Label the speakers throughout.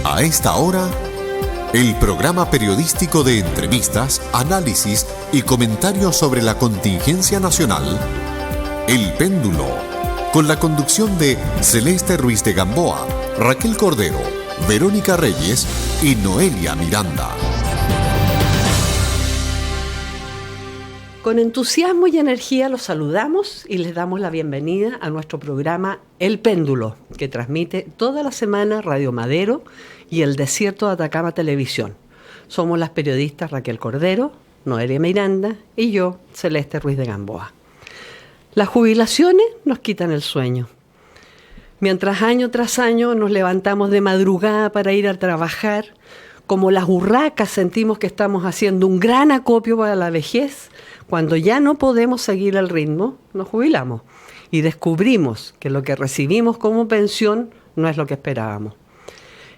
Speaker 1: A esta hora, el programa periodístico de entrevistas, análisis y comentarios sobre la contingencia nacional, El Péndulo, con la conducción de Celeste Ruiz de Gamboa, Raquel Cordero, Verónica Reyes y Noelia Miranda.
Speaker 2: Con entusiasmo y energía los saludamos y les damos la bienvenida a nuestro programa El Péndulo, que transmite toda la semana Radio Madero y El Desierto de Atacama Televisión. Somos las periodistas Raquel Cordero, Noelia Miranda y yo, Celeste Ruiz de Gamboa. Las jubilaciones nos quitan el sueño. Mientras año tras año nos levantamos de madrugada para ir a trabajar, como las urracas sentimos que estamos haciendo un gran acopio para la vejez. Cuando ya no podemos seguir el ritmo, nos jubilamos y descubrimos que lo que recibimos como pensión no es lo que esperábamos.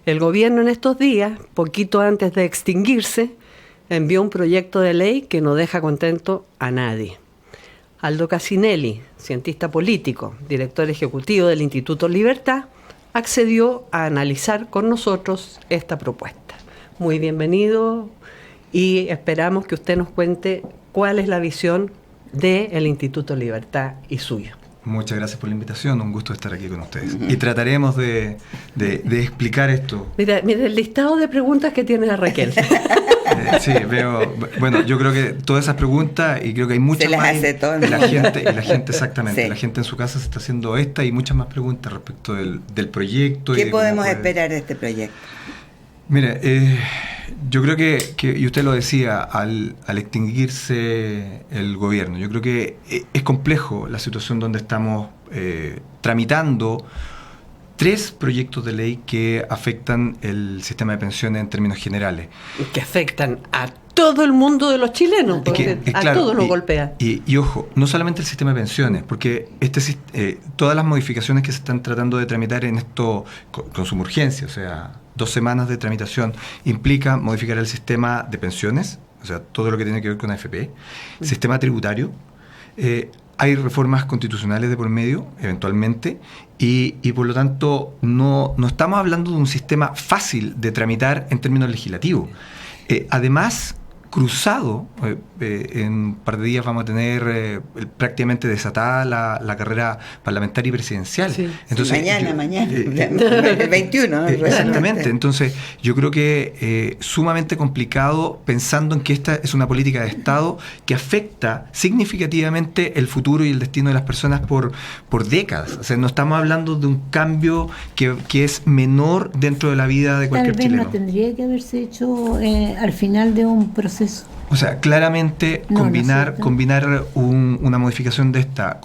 Speaker 2: El gobierno en estos días, poquito antes de extinguirse, envió un proyecto de ley que no deja contento a nadie. Aldo Casinelli, cientista político, director ejecutivo del Instituto Libertad, accedió a analizar con nosotros esta propuesta. Muy bienvenido y esperamos que usted nos cuente cuál es la visión del Instituto Libertad y suya.
Speaker 3: Muchas gracias por la invitación, un gusto estar aquí con ustedes. Y trataremos de explicar esto.
Speaker 2: Mira el listado de preguntas que tiene la Raquel.
Speaker 3: Sí, veo. Bueno, yo creo que todas esas preguntas, y creo que hay muchas
Speaker 4: se las
Speaker 3: más.
Speaker 4: Hace todo.
Speaker 3: La gente exactamente.
Speaker 4: Sí.
Speaker 3: La gente en su casa se está haciendo esta y muchas más preguntas respecto del proyecto.
Speaker 4: ¿Qué podemos esperar de este proyecto?
Speaker 3: Mire, yo creo que, y usted lo decía, al extinguirse el gobierno, yo creo que es complejo la situación donde estamos tramitando 3 proyectos de ley que afectan el sistema de pensiones en términos generales.
Speaker 2: Que afectan a todo el mundo de los chilenos, porque a todos nos golpea.
Speaker 3: Y ojo, no solamente el sistema de pensiones, porque todas las modificaciones que se están tratando de tramitar en esto con suma urgencia, o sea, 2 semanas de tramitación, implica modificar el sistema de pensiones, o sea, todo lo que tiene que ver con AFP, sistema tributario. Hay reformas constitucionales de por medio, eventualmente, y por lo tanto no estamos hablando de un sistema fácil de tramitar en términos legislativos. Además, cruzado, en un par de días vamos a tener prácticamente desatada la carrera parlamentaria y presidencial.
Speaker 4: Sí.
Speaker 3: Entonces,
Speaker 4: mañana, el 21.
Speaker 3: Exactamente, entonces yo creo que sumamente complicado, pensando en que esta es una política de Estado que afecta significativamente el futuro y el destino de las personas por décadas. O sea, no estamos hablando de un cambio que es menor dentro de la vida de cualquier chileno.
Speaker 5: Tal vez no tendría que haberse hecho al final de un proceso.
Speaker 3: O sea, claramente combinar una modificación de esta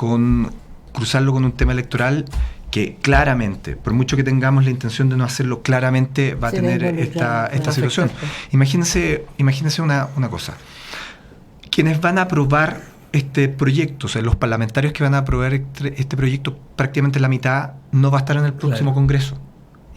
Speaker 3: cruzarlo con un tema electoral que claramente, por mucho que tengamos la intención de no hacerlo, claramente va a tener esta situación. Imagínense una cosa. Quienes van a aprobar este proyecto, o sea, los parlamentarios que van a aprobar este proyecto, prácticamente la mitad no va a estar en el próximo Congreso.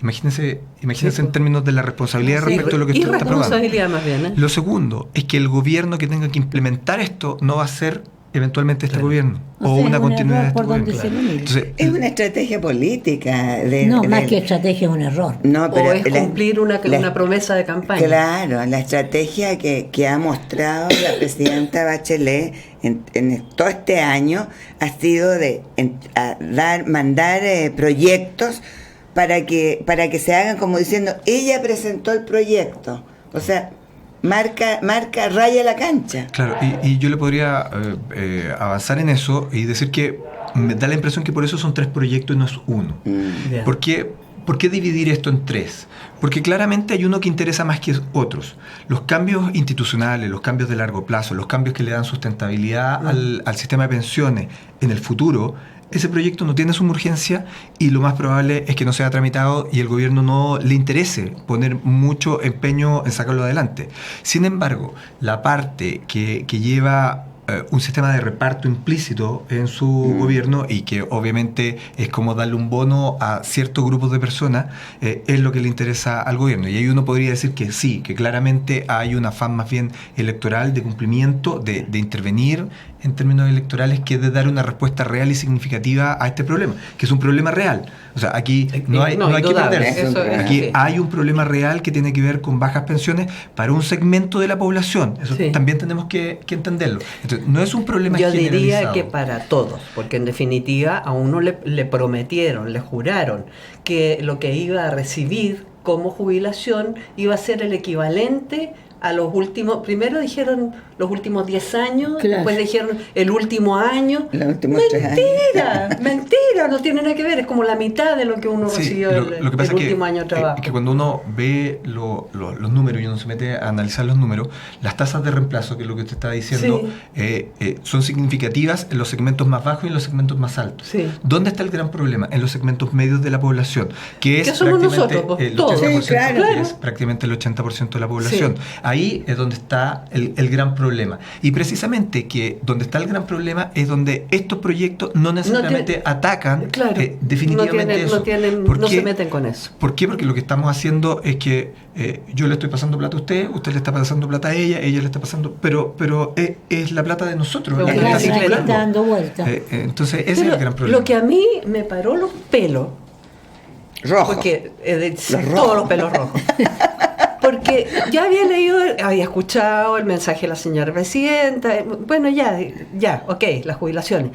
Speaker 3: Imagínense en términos de la responsabilidad respecto a lo que usted está aprobando.
Speaker 2: Más bien,
Speaker 3: Lo segundo es que el gobierno que tenga que implementar esto no va a ser eventualmente este gobierno o una continuidad de este gobierno.
Speaker 4: Entonces, es una estrategia política.
Speaker 5: Más que estrategia es un error.
Speaker 4: No, pero
Speaker 2: o es cumplir una promesa de campaña.
Speaker 4: Claro, la estrategia que ha mostrado la presidenta Bachelet en todo este año ha sido de mandar proyectos para que se hagan como diciendo, ella presentó el proyecto. O sea, raya la cancha.
Speaker 3: Claro, y yo le podría avanzar en eso y decir que me da la impresión que por eso son 3 proyectos y no es uno. ¿Por qué dividir esto en 3? Porque claramente hay uno que interesa más que otros. Los cambios institucionales, los cambios de largo plazo, los cambios que le dan sustentabilidad al sistema de pensiones en el futuro, ese proyecto no tiene suma urgencia y lo más probable es que no sea tramitado y el gobierno no le interese poner mucho empeño en sacarlo adelante. Sin embargo, la parte que lleva un sistema de reparto implícito en su gobierno y que obviamente es como darle un bono a ciertos grupos de personas, es lo que le interesa al gobierno. Y ahí uno podría decir que sí, que claramente hay un afán más bien electoral de cumplimiento, de intervenir en términos electorales que de dar una respuesta real y significativa a este problema, que es un problema real. O sea, aquí no hay que perderse. Aquí hay un problema real que tiene que ver con bajas pensiones para un segmento de la población. Eso también tenemos que entenderlo. Entonces, no es un problema generalizado.
Speaker 2: Yo diría que para todos, porque en definitiva a uno le prometieron, le juraron que lo que iba a recibir como jubilación iba a ser el equivalente a los últimos, primero dijeron los últimos 10 años, después dijeron el último año. Mentira, no tiene nada que ver, es como la mitad de lo que uno recibió
Speaker 3: lo que pasa
Speaker 2: el último año de trabajo.
Speaker 3: Es que cuando uno ve los números y uno se mete a analizar los números, las tasas de reemplazo, que es lo que usted estaba diciendo, son significativas en los segmentos más bajos y en los segmentos más altos. Sí. ¿Dónde está el gran problema? En los segmentos medios de la población, que es prácticamente el 80%, que es prácticamente el 80% de la población. Ahí es donde está el gran problema. Y precisamente que donde está el gran problema es donde estos proyectos no necesariamente atacan definitivamente eso.
Speaker 2: No se meten con eso.
Speaker 3: ¿Por qué? Porque lo que estamos haciendo es que yo le estoy pasando plata a usted le está pasando plata a ella le está pasando, pero es la plata de nosotros la que está
Speaker 5: dando vueltas.
Speaker 3: Entonces ese es el gran problema.
Speaker 2: Lo que a mí me paró los pelos
Speaker 4: rojos,
Speaker 2: porque todos los pelos rojos. Porque ya había escuchado el mensaje de la señora presidenta, bueno, ya, las jubilaciones.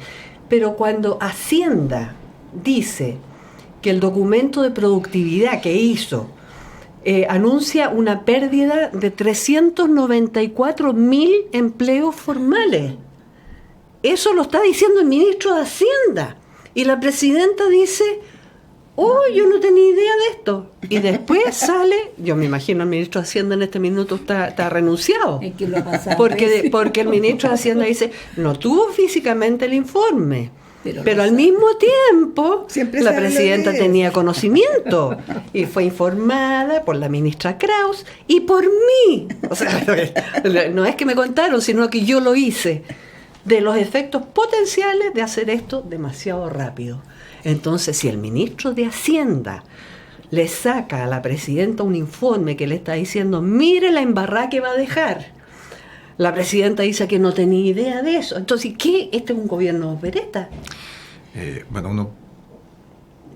Speaker 2: Pero cuando Hacienda dice que el documento de productividad que hizo anuncia una pérdida de 394.000 empleos formales, eso lo está diciendo el ministro de Hacienda. Y la presidenta dice... yo no tenía idea de esto. Y después sale, yo me imagino el ministro de Hacienda en este minuto está renunciado.
Speaker 5: Es que lo ha pasado
Speaker 2: porque el ministro de Hacienda dice, no tuvo físicamente el informe, pero al mismo tiempo la presidenta tenía conocimiento y fue informada por la ministra Kraus y por mí. O sea, no es que me contaron, sino que yo lo hice, de los efectos potenciales de hacer esto demasiado rápido. Entonces, si el ministro de Hacienda le saca a la presidenta un informe que le está diciendo, mire la embarrada que va a dejar, la presidenta dice que no tenía idea de eso. Entonces, ¿qué? ¿Este es un gobierno opereta?
Speaker 3: Bueno, uno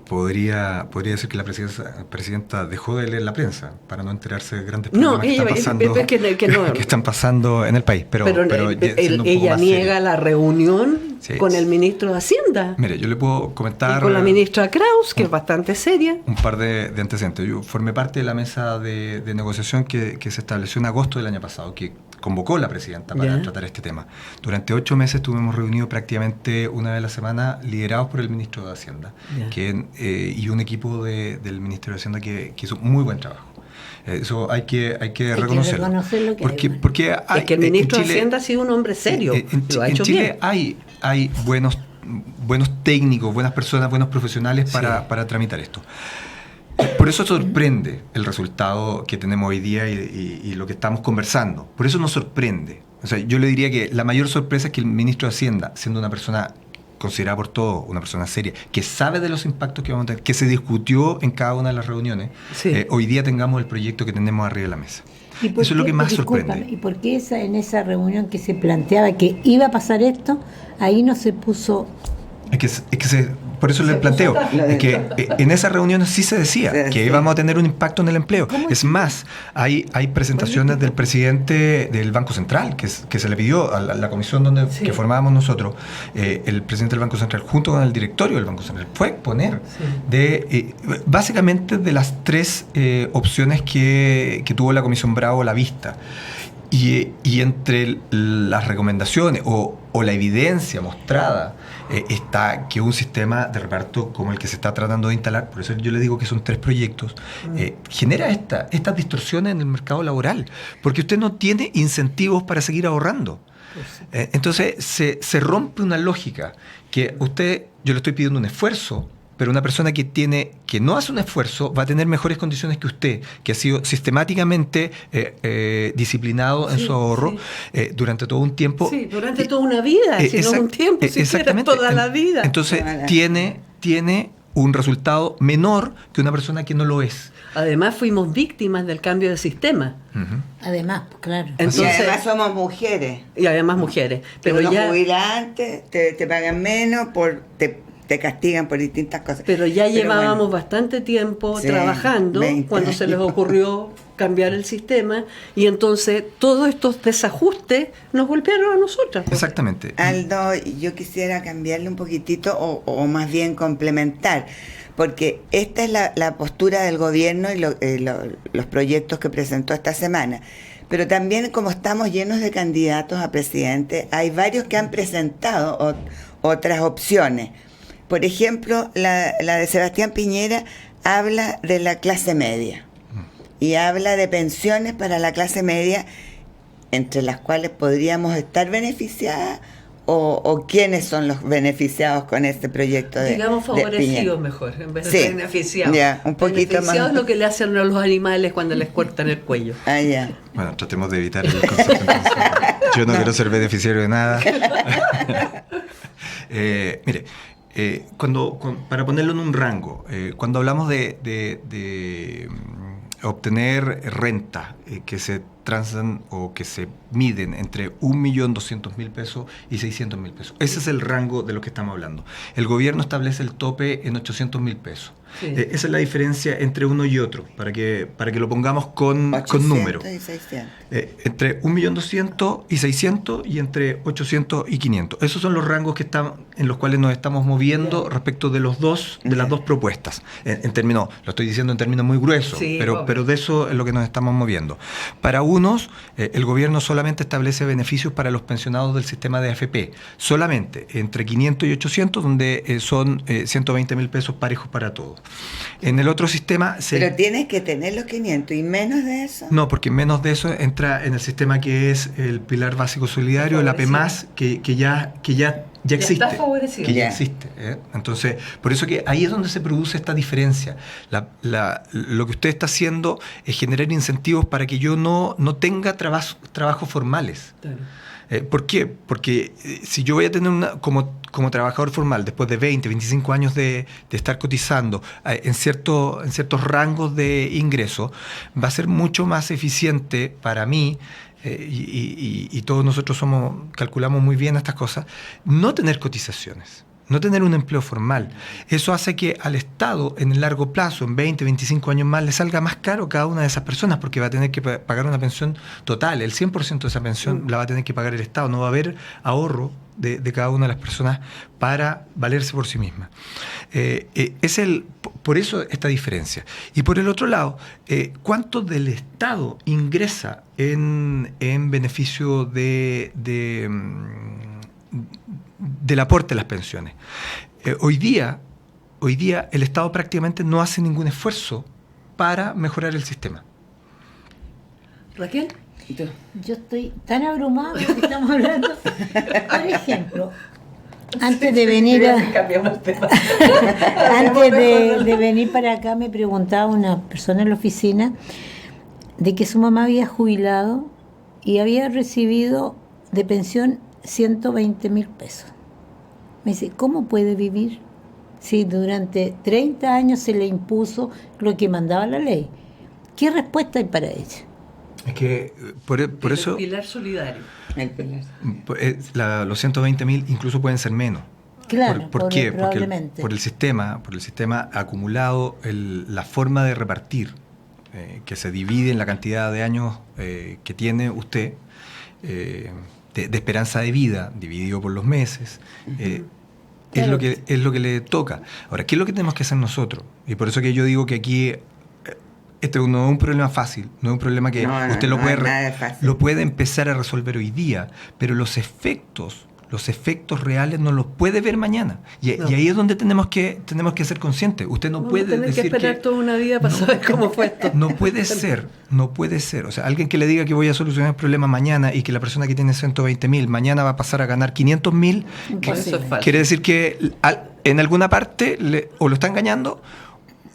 Speaker 3: podría decir que la presidenta dejó de leer la prensa para no enterarse de grandes problemas que están pasando en el país. Pero
Speaker 2: ella niega la reunión con el ministro de Hacienda.
Speaker 3: Mire, yo le puedo comentar...
Speaker 2: Y con la ministra Kraus, que es bastante seria.
Speaker 3: Un par de antecedentes. Yo formé parte de la mesa de negociación que se estableció en agosto del año pasado, que convocó la presidenta para tratar este tema. Durante 8 meses estuvimos reunidos prácticamente una vez a la semana, liderados por el ministro de Hacienda y un equipo del Ministerio de Hacienda que hizo muy buen trabajo. Eso hay que reconocerlo. Porque
Speaker 2: es que el ministro de Hacienda ha sido un hombre serio. Lo ha hecho
Speaker 3: Chile
Speaker 2: bien.
Speaker 3: Hay buenos técnicos, buenas personas, buenos profesionales para tramitar esto. Por eso sorprende el resultado que tenemos hoy día y lo que estamos conversando. Por eso nos sorprende. O sea, yo le diría que la mayor sorpresa es que el ministro de Hacienda, siendo una persona considerada por todos, una persona seria, que sabe de los impactos que vamos a tener, que se discutió en cada una de las reuniones, hoy día tengamos el proyecto que tenemos arriba de la mesa. Eso es lo que más sorprende.
Speaker 5: ¿Y por qué en esa reunión que se planteaba que iba a pasar esto, ahí no se puso...
Speaker 3: Por eso les planteo, es que en esas reuniones sí se decía que íbamos a tener un impacto en el empleo. Es más, hay presentaciones del presidente del Banco Central, que se le pidió a la comisión que formábamos nosotros, el presidente del Banco Central, junto con el directorio del Banco Central, fue exponer básicamente de las 3 opciones que tuvo la Comisión Bravo a la vista. Y entre las recomendaciones o la evidencia mostrada está que un sistema de reparto como el que se está tratando de instalar, por eso yo le digo que son 3 proyectos, genera estas distorsiones en el mercado laboral, porque usted no tiene incentivos para seguir ahorrando. Entonces se rompe una lógica que yo le estoy pidiendo un esfuerzo, pero una persona que no hace un esfuerzo va a tener mejores condiciones que usted, que ha sido sistemáticamente disciplinado en su ahorro durante todo un tiempo.
Speaker 2: Sí, durante toda una vida, si no un tiempo,
Speaker 3: exactamente,
Speaker 2: toda la vida.
Speaker 3: Entonces tiene un resultado menor que una persona que no lo es.
Speaker 2: Además fuimos víctimas del cambio de sistema.
Speaker 3: Uh-huh.
Speaker 5: Además, claro.
Speaker 2: Entonces,
Speaker 4: y además somos mujeres.
Speaker 2: Y además mujeres. Pero
Speaker 4: uno
Speaker 2: ya
Speaker 4: jubila antes, te pagan menos, te castigan por distintas cosas.
Speaker 2: Pero ya llevábamos bastante tiempo trabajando cuando se les ocurrió cambiar el sistema, y entonces todos estos desajustes nos golpearon a nosotras.
Speaker 3: Exactamente.
Speaker 4: Aldo, yo quisiera cambiarle un poquitito o más bien complementar, porque esta es la postura del gobierno y los proyectos que presentó esta semana. Pero también, como estamos llenos de candidatos a presidente, hay varios que han presentado otras opciones. Por ejemplo, la de Sebastián Piñera habla de la clase media y habla de pensiones para la clase media, entre las cuales podríamos estar beneficiadas, o quiénes son los beneficiados con este proyecto de
Speaker 2: digamos favorecidos mejor, en vez de beneficiados.
Speaker 4: Ya, un poquito
Speaker 2: beneficiados
Speaker 4: más.
Speaker 2: lo que le hacen a los animales cuando les cortan el cuello.
Speaker 4: Ah, ya.
Speaker 3: Bueno, tratemos de evitar el concepto. Entonces. Yo no quiero ser beneficiario de nada. Mire, para ponerlo en un rango, cuando hablamos de obtener renta que se transan o que se miden entre 1.200.000 pesos y 600.000 pesos. Ese es el rango de lo que estamos hablando. El gobierno establece el tope en 800.000 pesos. Sí. Esa es la diferencia entre uno y otro, para que lo pongamos con número. Entre 1.200.000 y 600, y entre 800 y 500. Esos son los rangos en los cuales nos estamos moviendo respecto de las dos propuestas. En términos, lo estoy diciendo en términos muy gruesos, sí, pero de eso es lo que nos estamos moviendo. Para unos, el gobierno solamente establece beneficios para los pensionados del sistema de AFP, solamente entre 500 y 800, donde son 120.000 pesos parejos para todos. En el otro sistema...
Speaker 4: Pero tienes que tener los 500 y menos de eso.
Speaker 3: No, porque menos de eso entra en el sistema que es el Pilar Básico Solidario, el AP+, que ya existe.
Speaker 2: Está favorecido.
Speaker 3: Que ya existe. Entonces, por eso que ahí es donde se produce esta diferencia. Lo que usted está haciendo es generar incentivos para que yo no tenga trabajos formales. Claro. ¿Por qué? Porque si yo voy a tener como trabajador formal, después de 20, 25 años de estar cotizando en ciertos rangos de ingreso, va a ser mucho más eficiente para mí, y todos nosotros calculamos muy bien estas cosas, no tener cotizaciones, no tener un empleo formal. Eso hace que al Estado, en el largo plazo, en 20, 25 años más, le salga más caro cada una de esas personas, porque va a tener que pagar una pensión total. El 100% de esa pensión la va a tener que pagar el Estado. No va a haber ahorro de cada una de las personas para valerse por sí misma. Por eso esta diferencia. Y por el otro lado, ¿cuánto del Estado ingresa en beneficio del aporte a las pensiones? Hoy día el Estado prácticamente no hace ningún esfuerzo para mejorar el sistema.
Speaker 2: Raquel,
Speaker 5: yo estoy tan abrumada de lo que estamos hablando. Por ejemplo, antes de venir de venir para acá, me preguntaba una persona en la oficina de que su mamá había jubilado y había recibido de pensión 120.000 pesos. Me dice, ¿cómo puede vivir si durante 30 años se le impuso lo que mandaba la ley? ¿Qué respuesta hay para ella?
Speaker 3: Es que por eso...
Speaker 2: El Pilar Solidario.
Speaker 3: Los 120.000 incluso pueden ser menos.
Speaker 5: Claro,
Speaker 3: ¿Por qué?
Speaker 5: Probablemente.
Speaker 3: Porque por el sistema acumulado, la forma de repartir, que se divide en la cantidad de años que tiene usted, de esperanza de vida, dividido por los meses, claro. es lo que le toca. Ahora, ¿qué es lo que tenemos que hacer nosotros? Y por eso que yo digo que aquí este no es un problema fácil, no es un problema que usted lo puede empezar a resolver hoy día, pero los efectos reales no los puede ver mañana. Y ahí es donde tenemos que ser conscientes. Usted no puede decir
Speaker 2: que esperar toda una vida para saber cómo fue esto.
Speaker 3: No puede ser. O sea, alguien que le diga que voy a solucionar el problema mañana y que la persona que tiene 120.000 mañana va a pasar a ganar 500.000, quiere decir que en alguna parte o lo está engañando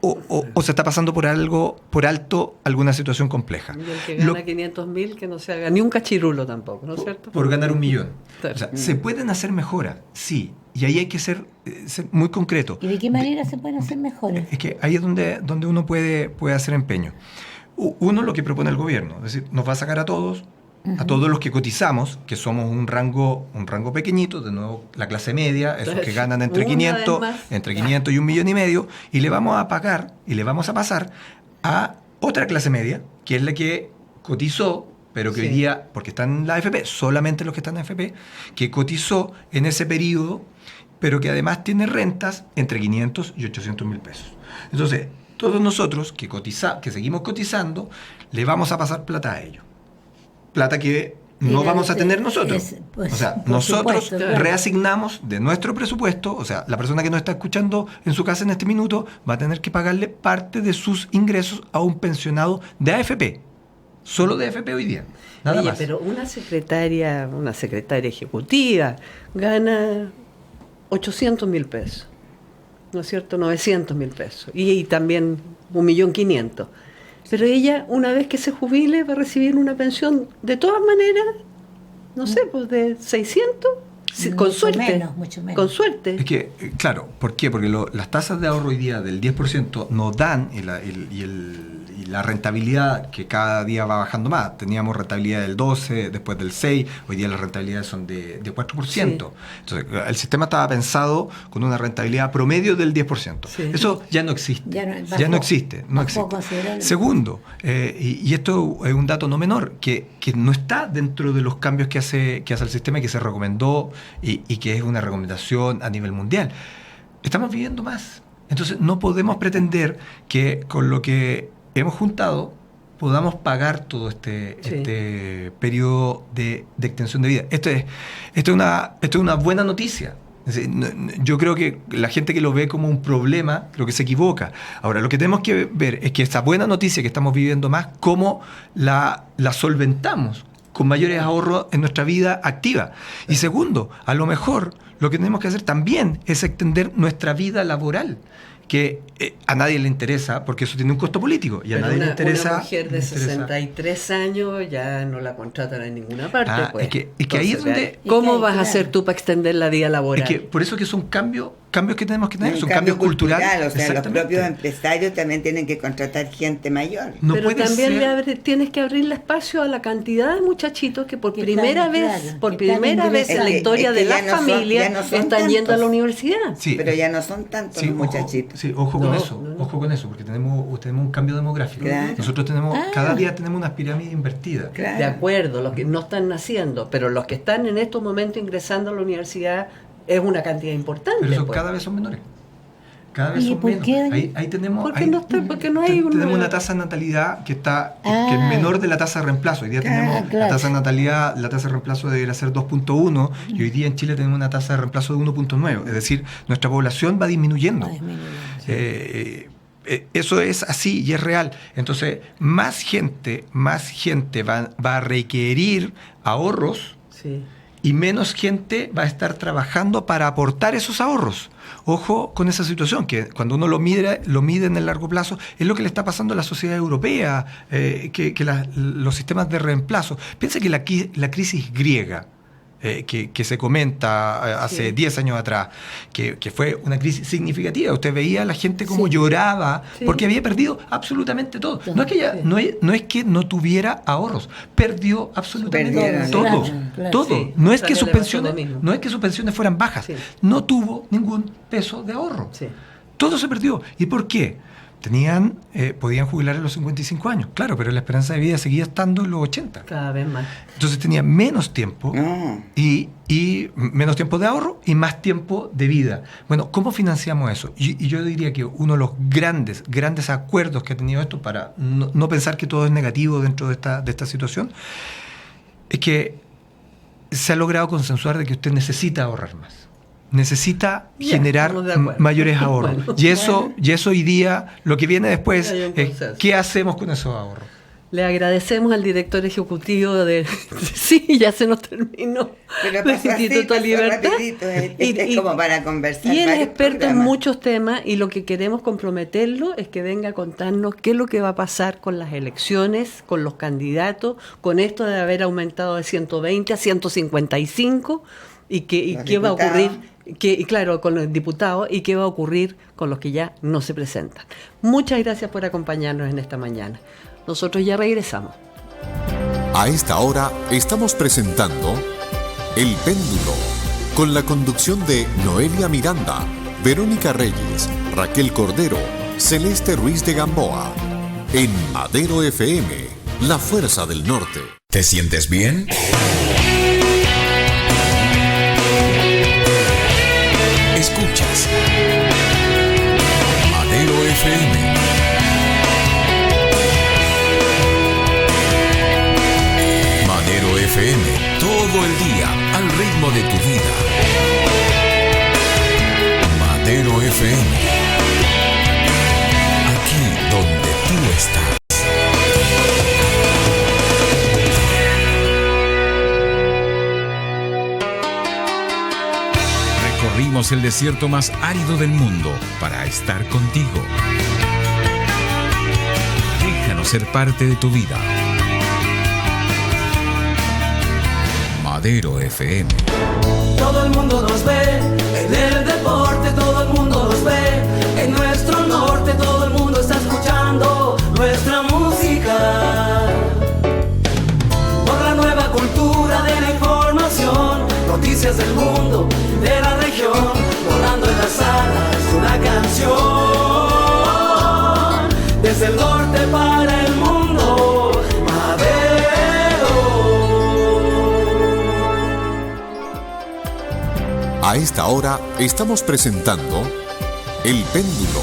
Speaker 3: o se está pasando por alto alguna situación compleja.
Speaker 2: Y el que gana 500.000, que no se haga ni un cachirulo tampoco, ¿no es cierto?
Speaker 3: Por ganar 1 millón. Claro. O sea, ¿se pueden hacer mejoras? Sí, y ahí hay que ser muy concreto.
Speaker 5: ¿Y de qué manera se pueden hacer mejores?
Speaker 3: Es que ahí es donde uno puede hacer empeño. Uno, lo que propone el gobierno, es decir, nos va a sacar a todos los que cotizamos, que somos un rango pequeñito, de nuevo la clase media, esos que ganan entre 500 y 1,5 millones, y le vamos a pagar y le vamos a pasar a otra clase media, que es la que cotizó, pero que hoy día, porque están en la AFP, solamente los que están en AFP, que cotizó en ese periodo, pero que además tiene rentas entre 500 y 800 mil pesos. Entonces, todos nosotros que seguimos cotizando, le vamos a pasar plata a ellos. Plata que no vamos a tener nosotros. O sea, nosotros reasignamos de nuestro presupuesto, o sea, la persona que nos está escuchando en su casa en este minuto va a tener que pagarle parte de sus ingresos a un pensionado de AFP. Solo de AFP hoy día. Nada más.
Speaker 2: Pero una secretaria ejecutiva gana 800 mil pesos, ¿no es cierto? 900 mil pesos. Y también 1.500.000. Pero ella, una vez que se jubile, va a recibir una pensión, de todas maneras, no sé, pues de 600, con suerte.
Speaker 5: Mucho menos.
Speaker 2: Con suerte.
Speaker 3: Es que, claro, ¿por qué? Porque las tasas de ahorro hoy día del 10% nos dan y la rentabilidad que cada día va bajando más. Teníamos rentabilidad del 12, después del 6, hoy día las rentabilidades son de 4%. Sí. Entonces, el sistema estaba pensado con una rentabilidad promedio del 10%. Sí. Eso ya no existe. Ya no existe. Segundo, y esto es un dato no menor, que no está dentro de los cambios que hace el sistema y que se recomendó y que es una recomendación a nivel mundial. Estamos viviendo más. Entonces, no podemos pretender que con lo que hemos juntado podamos pagar todo este periodo de extensión de vida. Esto es una buena noticia. Es decir, yo creo que la gente que lo ve como un problema, creo que se equivoca. Ahora, lo que tenemos que ver es que esta buena noticia que estamos viviendo más, cómo la solventamos con mayores ahorros en nuestra vida activa. Y segundo, a lo mejor lo que tenemos que hacer también es extender nuestra vida laboral, que a nadie le interesa, porque eso tiene un costo político, y a nadie le interesa.
Speaker 2: Una mujer de 63 años ya no la contratan en ninguna parte.
Speaker 3: Pues. Es que ahí es donde...
Speaker 2: ¿Cómo vas a hacer tú para extender la vida laboral?
Speaker 3: Es que por eso que son cambios que tenemos que tener, son cambios culturales.
Speaker 4: O sea, los propios empresarios también tienen que contratar gente mayor.
Speaker 2: No, pero también tienes que abrirle espacio a la cantidad de muchachitos que por primera vez en la historia de las familias están yendo a la universidad.
Speaker 4: Sí, pero ya no son tantos los muchachitos.
Speaker 3: Sí, ojo con eso, porque tenemos un cambio demográfico.
Speaker 4: Claro.
Speaker 3: Nosotros cada día tenemos unas pirámides invertidas.
Speaker 2: Claro. De acuerdo, los que no están naciendo, pero los que están en estos momentos ingresando a la universidad es una cantidad importante.
Speaker 3: Pero eso cada vez son menores. Cada vez son menos. Ahí tenemos.
Speaker 2: Porque no hay
Speaker 3: tenemos una tasa de natalidad que es menor de la tasa de reemplazo. Hoy día tenemos la tasa de natalidad, la tasa de reemplazo debería ser 2.1 y hoy día en Chile tenemos una tasa de reemplazo de 1.9. Es decir, nuestra población va disminuyendo. Eso es así y es real. Entonces, más gente va a requerir ahorros.
Speaker 2: Sí.
Speaker 3: Y menos gente va a estar trabajando para aportar esos ahorros. Ojo con esa situación, que cuando uno lo mide en el largo plazo, es lo que le está pasando a la sociedad europea, que los sistemas de reemplazo. Piensa que la crisis griega, que se comenta hace 10 años atrás, que fue una crisis significativa. Usted veía a la gente como lloraba porque había perdido absolutamente todo. No es que no tuviera ahorros, perdió absolutamente todo. Todo. Sí. No es que sus pensiones fueran bajas. Sí. No tuvo ningún peso de ahorro. Sí. Todo se perdió. ¿Y por qué? Podían jubilar a los 55 años, claro, pero la esperanza de vida seguía estando en los 80.
Speaker 2: Cada vez más.
Speaker 3: Entonces tenía menos tiempo y menos tiempo de ahorro y más tiempo de vida. Bueno, ¿cómo financiamos eso? Y yo diría que uno de los grandes acuerdos que ha tenido esto, para no pensar que todo es negativo dentro de esta situación, es que se ha logrado consensuar de que usted necesita ahorrar más. Necesita generar mayores ahorros. Bueno, y eso hoy día, lo que viene después es ¿qué hacemos con esos ahorros?
Speaker 2: Le agradecemos al director ejecutivo sí, ya se nos terminó, del Instituto Libertad.
Speaker 4: Es como para conversar.
Speaker 2: Y él es experto en muchos temas, y lo que queremos comprometerlo es que venga a contarnos qué es lo que va a pasar con las elecciones, con los candidatos, con esto de haber aumentado de 120 a 155, y qué va a ocurrir Y claro, con los diputados, y qué va a ocurrir con los que ya no se presentan. Muchas gracias por acompañarnos en esta mañana. Nosotros ya regresamos.
Speaker 1: A esta hora estamos presentando El Péndulo, con la conducción de Noelia Miranda, Verónica Reyes, Raquel Cordero, Celeste Ruiz de Gamboa. En Madero FM, la fuerza del norte.
Speaker 6: ¿Te sientes bien? Escuchas Madero FM. Madero FM, todo el día al ritmo de tu vida. Madero FM, aquí donde tú estás. Recorrimos el desierto más árido del mundo para estar contigo. Déjanos ser parte de tu vida. Madero FM.
Speaker 7: Todo el mundo nos ve, en el deporte todo el mundo nos ve, en nuestro norte todo el mundo está escuchando nuestra música. Por la nueva cultura de la información, noticias del mundo, de la región, volando en las alas de una canción, desde el norte para el mundo, Madero.
Speaker 1: A esta hora estamos presentando El Péndulo,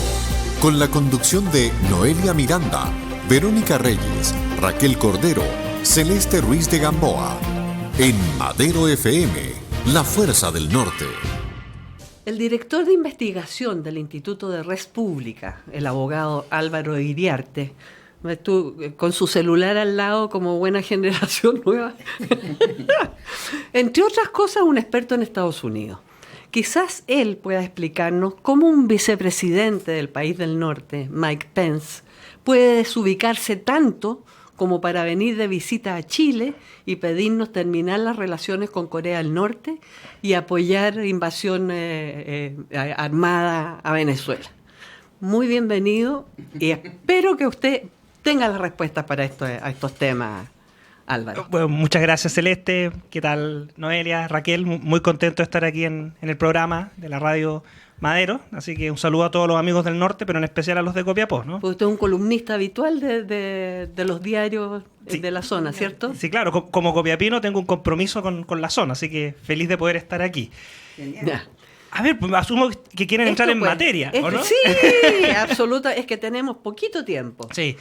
Speaker 1: con la conducción de Noelia Miranda, Verónica Reyes, Raquel Cordero, Celeste Ruiz de Gamboa. En Madero FM, la fuerza del norte.
Speaker 2: El director de investigación del Instituto de Res Pública, el abogado Álvaro Iriarte, con su celular al lado como buena generación nueva, entre otras cosas, un experto en Estados Unidos. Quizás él pueda explicarnos cómo un vicepresidente del país del norte, Mike Pence, puede desubicarse tanto como para venir de visita a Chile y pedirnos terminar las relaciones con Corea del Norte y apoyar invasión armada a Venezuela. Muy bienvenido y espero que usted tenga las respuestas para estos temas, Álvaro.
Speaker 8: Bueno, muchas gracias, Celeste. ¿Qué tal, Noelia, Raquel? Muy contento de estar aquí en el programa de la radio Madero, así que un saludo a todos los amigos del norte, pero en especial a los de Copiapó, ¿no?
Speaker 2: Porque usted es un columnista habitual de los diarios de la zona, ¿cierto?
Speaker 8: Sí, claro, como copiapino tengo un compromiso con la zona, así que feliz de poder estar aquí.
Speaker 2: Ya.
Speaker 8: A ver, pues asumo que quieren entrar en materia, ¿o no?
Speaker 2: Sí, absoluta, es que tenemos poquito tiempo.
Speaker 8: Sí.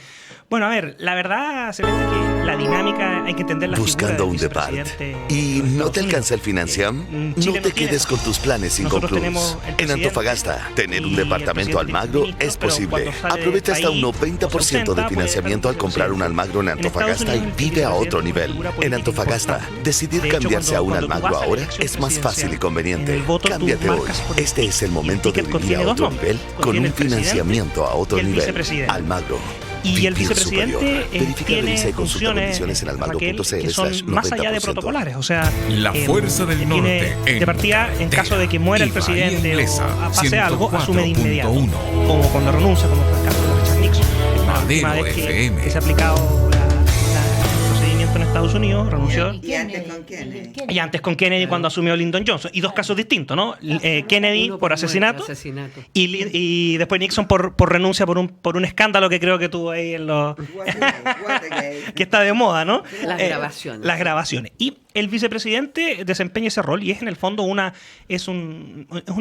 Speaker 8: Bueno, a ver, la verdad, Celeste, que la dinámica hay que entender la
Speaker 9: Buscando un
Speaker 8: figura del
Speaker 9: depart
Speaker 8: vicepresidente
Speaker 9: y
Speaker 8: de
Speaker 9: no te
Speaker 8: Estados
Speaker 9: alcanza el
Speaker 8: Unidos.
Speaker 9: financiam,
Speaker 8: Chile
Speaker 9: no te
Speaker 8: no tiene.
Speaker 9: quedes con tus planes
Speaker 8: Nosotros tenemos
Speaker 9: inconclusos.
Speaker 8: el
Speaker 9: En
Speaker 8: presidente
Speaker 9: Antofagasta, tener un
Speaker 8: y
Speaker 9: departamento
Speaker 8: el presidente
Speaker 9: Almagro
Speaker 8: ministro,
Speaker 9: es
Speaker 8: pero
Speaker 9: posible.
Speaker 8: cuando sale
Speaker 9: Aprovecha
Speaker 8: del
Speaker 9: hasta un
Speaker 8: país,
Speaker 9: 90% de
Speaker 8: puede
Speaker 9: financiamiento al
Speaker 8: ser
Speaker 9: comprar un
Speaker 8: presidente.
Speaker 9: Almagro en
Speaker 8: En
Speaker 9: Antofagasta
Speaker 8: Estados
Speaker 9: y
Speaker 8: Unidos,
Speaker 9: vive a
Speaker 8: el
Speaker 9: otro
Speaker 8: presidente
Speaker 9: nivel.
Speaker 8: es una
Speaker 9: En
Speaker 8: figura
Speaker 9: Antofagasta,
Speaker 8: política
Speaker 9: decidir
Speaker 8: importante. De hecho,
Speaker 9: cambiarse a un
Speaker 8: cuando tú
Speaker 9: Almagro
Speaker 8: vas a la
Speaker 9: ahora
Speaker 8: elección
Speaker 9: es más fácil y
Speaker 8: presidencial,
Speaker 9: conveniente.
Speaker 8: en el voto tú
Speaker 9: Cámbiate hoy.
Speaker 8: marcas por el
Speaker 9: Este es el momento de
Speaker 8: ticket
Speaker 9: vivir a
Speaker 8: contiene
Speaker 9: otro
Speaker 8: dos
Speaker 9: nivel
Speaker 8: nombres.
Speaker 9: con
Speaker 8: Contiene
Speaker 9: un
Speaker 8: el presidente
Speaker 9: financiamiento a otro
Speaker 8: y el
Speaker 9: nivel.
Speaker 8: vicepresidente.
Speaker 9: Almagro.
Speaker 8: Y el
Speaker 9: Vivir
Speaker 8: vicepresidente
Speaker 9: superior. Verifica,
Speaker 8: tiene
Speaker 9: revisa y consulta
Speaker 8: funciones,
Speaker 9: condiciones en
Speaker 8: Raquel, que son
Speaker 9: almagro.cl/90%.
Speaker 8: más allá de protocolares. O sea,
Speaker 6: La fuerza del
Speaker 8: tiene
Speaker 6: norte en
Speaker 8: de partida, en
Speaker 6: carretera
Speaker 8: caso de que muera el
Speaker 6: y Bahía
Speaker 8: presidente
Speaker 6: Inglesa,
Speaker 8: o pase algo, asume de inmediato.
Speaker 6: 104.1.
Speaker 8: Como cuando renuncia, como fue el caso de Richard Nixon.
Speaker 6: Madero
Speaker 8: Una vez
Speaker 6: FM.
Speaker 8: que se ha aplicado el procedimiento en Estados Unidos, renunció.
Speaker 4: ¿Y antes con quién?
Speaker 8: Y antes con Kennedy cuando asumió Lyndon Johnson. Y dos casos distintos, ¿no? Kennedy
Speaker 2: Uno
Speaker 8: por asesinato
Speaker 2: asesinato.
Speaker 8: y después Nixon por renuncia por un escándalo que creo que tuvo ahí en los...
Speaker 4: Watergate.
Speaker 8: que está de moda, ¿no?
Speaker 2: Las grabaciones.
Speaker 8: Las grabaciones. Y el vicepresidente desempeña ese rol y es en el fondo una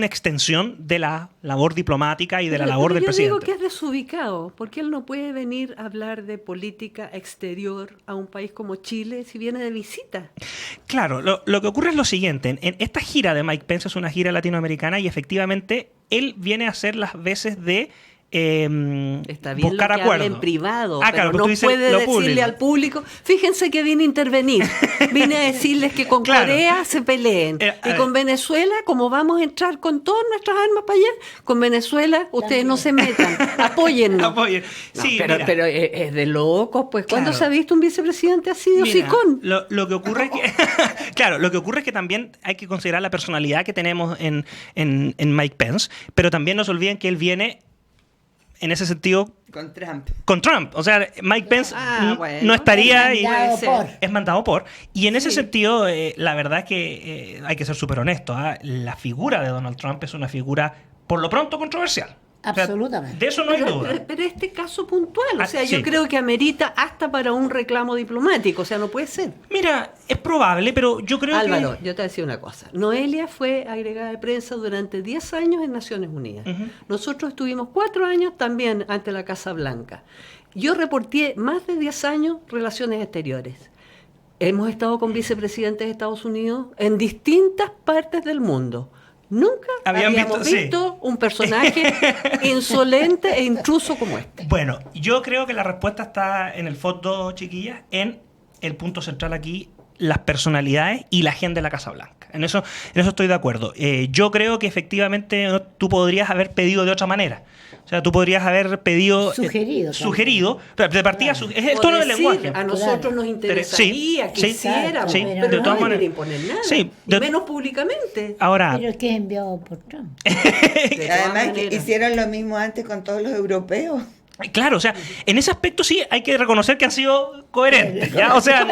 Speaker 8: extensión de la labor diplomática y de la labor del
Speaker 2: yo
Speaker 8: presidente.
Speaker 2: digo que es desubicado, porque él no puede venir a hablar de política exterior a un país como Chile si viene de visita.
Speaker 8: Claro, lo que ocurre es lo siguiente. En esta gira de Mike Pence es una gira latinoamericana y efectivamente él viene a hacer las veces de
Speaker 2: Está bien
Speaker 8: buscar
Speaker 2: lo que
Speaker 8: acuerdos.
Speaker 2: habla en privado,
Speaker 8: Claro,
Speaker 2: pero no
Speaker 8: dices
Speaker 2: puede
Speaker 8: lo
Speaker 2: decirle
Speaker 8: público.
Speaker 2: al público, fíjense que vine a intervenir, vine a decirles que con
Speaker 8: Claro.
Speaker 2: Corea se peleen,
Speaker 8: A
Speaker 2: y con
Speaker 8: ver.
Speaker 2: Venezuela, como vamos a entrar con todas nuestras armas para allá, con Venezuela ustedes no se metan, apóyennos.
Speaker 8: Apoyen.
Speaker 2: No,
Speaker 8: Sí,
Speaker 2: pero,
Speaker 8: mira.
Speaker 2: pero es de locos, pues. ¿Cuándo
Speaker 8: Claro.
Speaker 2: se ha visto un vicepresidente así de
Speaker 8: Mira,
Speaker 2: hocicón?
Speaker 8: lo que ocurre es que claro, lo que ocurre es que también hay que considerar la personalidad que tenemos en Mike Pence, pero también no se olviden que él viene en ese sentido
Speaker 4: Con Trump.
Speaker 8: con Trump. O sea, Mike Pence
Speaker 2: bueno,
Speaker 8: no estaría
Speaker 5: es mandado por.
Speaker 8: es mandado por. Y en ese
Speaker 2: Sí.
Speaker 8: sentido, la verdad es que hay que ser súper honesto. La figura de Donald Trump es una figura, por lo pronto, controversial. O sea,
Speaker 5: Absolutamente.
Speaker 8: de eso no hay duda.
Speaker 2: Pero este caso puntual, o sea,
Speaker 8: sí.
Speaker 2: yo creo que amerita hasta para un reclamo diplomático, o sea, no puede ser.
Speaker 8: Mira, es probable, pero yo creo
Speaker 2: Álvaro,
Speaker 8: que...
Speaker 2: yo te decía una cosa. Noelia fue agregada de prensa durante 10 años en Naciones Unidas. Nosotros estuvimos 4 años también ante la Casa Blanca. Yo reporté más de 10 años relaciones exteriores. Hemos estado con vicepresidentes de Estados Unidos en distintas partes del mundo. Nunca
Speaker 8: Habían
Speaker 2: habíamos
Speaker 8: visto, sí.
Speaker 2: visto un personaje insolente e intruso como este.
Speaker 8: Bueno, yo creo que la respuesta está en el fondo, chiquillas, en el punto central aquí, las personalidades y la agenda de la Casa Blanca. En eso estoy de acuerdo. Yo creo que efectivamente tú podrías haber pedido de otra manera. O sea, tú podrías haber pedido...
Speaker 5: Sugerido
Speaker 8: pero de partida,
Speaker 5: Claro.
Speaker 8: es el
Speaker 2: O
Speaker 8: tono del
Speaker 2: decir,
Speaker 8: lenguaje.
Speaker 2: a nosotros nos interesaría,
Speaker 8: Sí, sí,
Speaker 2: quisiéramos,
Speaker 8: sí,
Speaker 2: pero
Speaker 8: de
Speaker 2: no
Speaker 8: todas
Speaker 2: hay
Speaker 8: maneras.
Speaker 2: que imponer nada,
Speaker 8: Sí,
Speaker 2: y
Speaker 8: de-
Speaker 2: menos públicamente.
Speaker 8: Ahora,
Speaker 5: Pero es que es enviado por Trump.
Speaker 2: De todas
Speaker 4: Además que
Speaker 2: maneras.
Speaker 4: hicieron lo mismo antes con todos los europeos.
Speaker 8: claro, o sea, en ese aspecto sí hay que reconocer que han sido coherentes, ¿ya? O sea,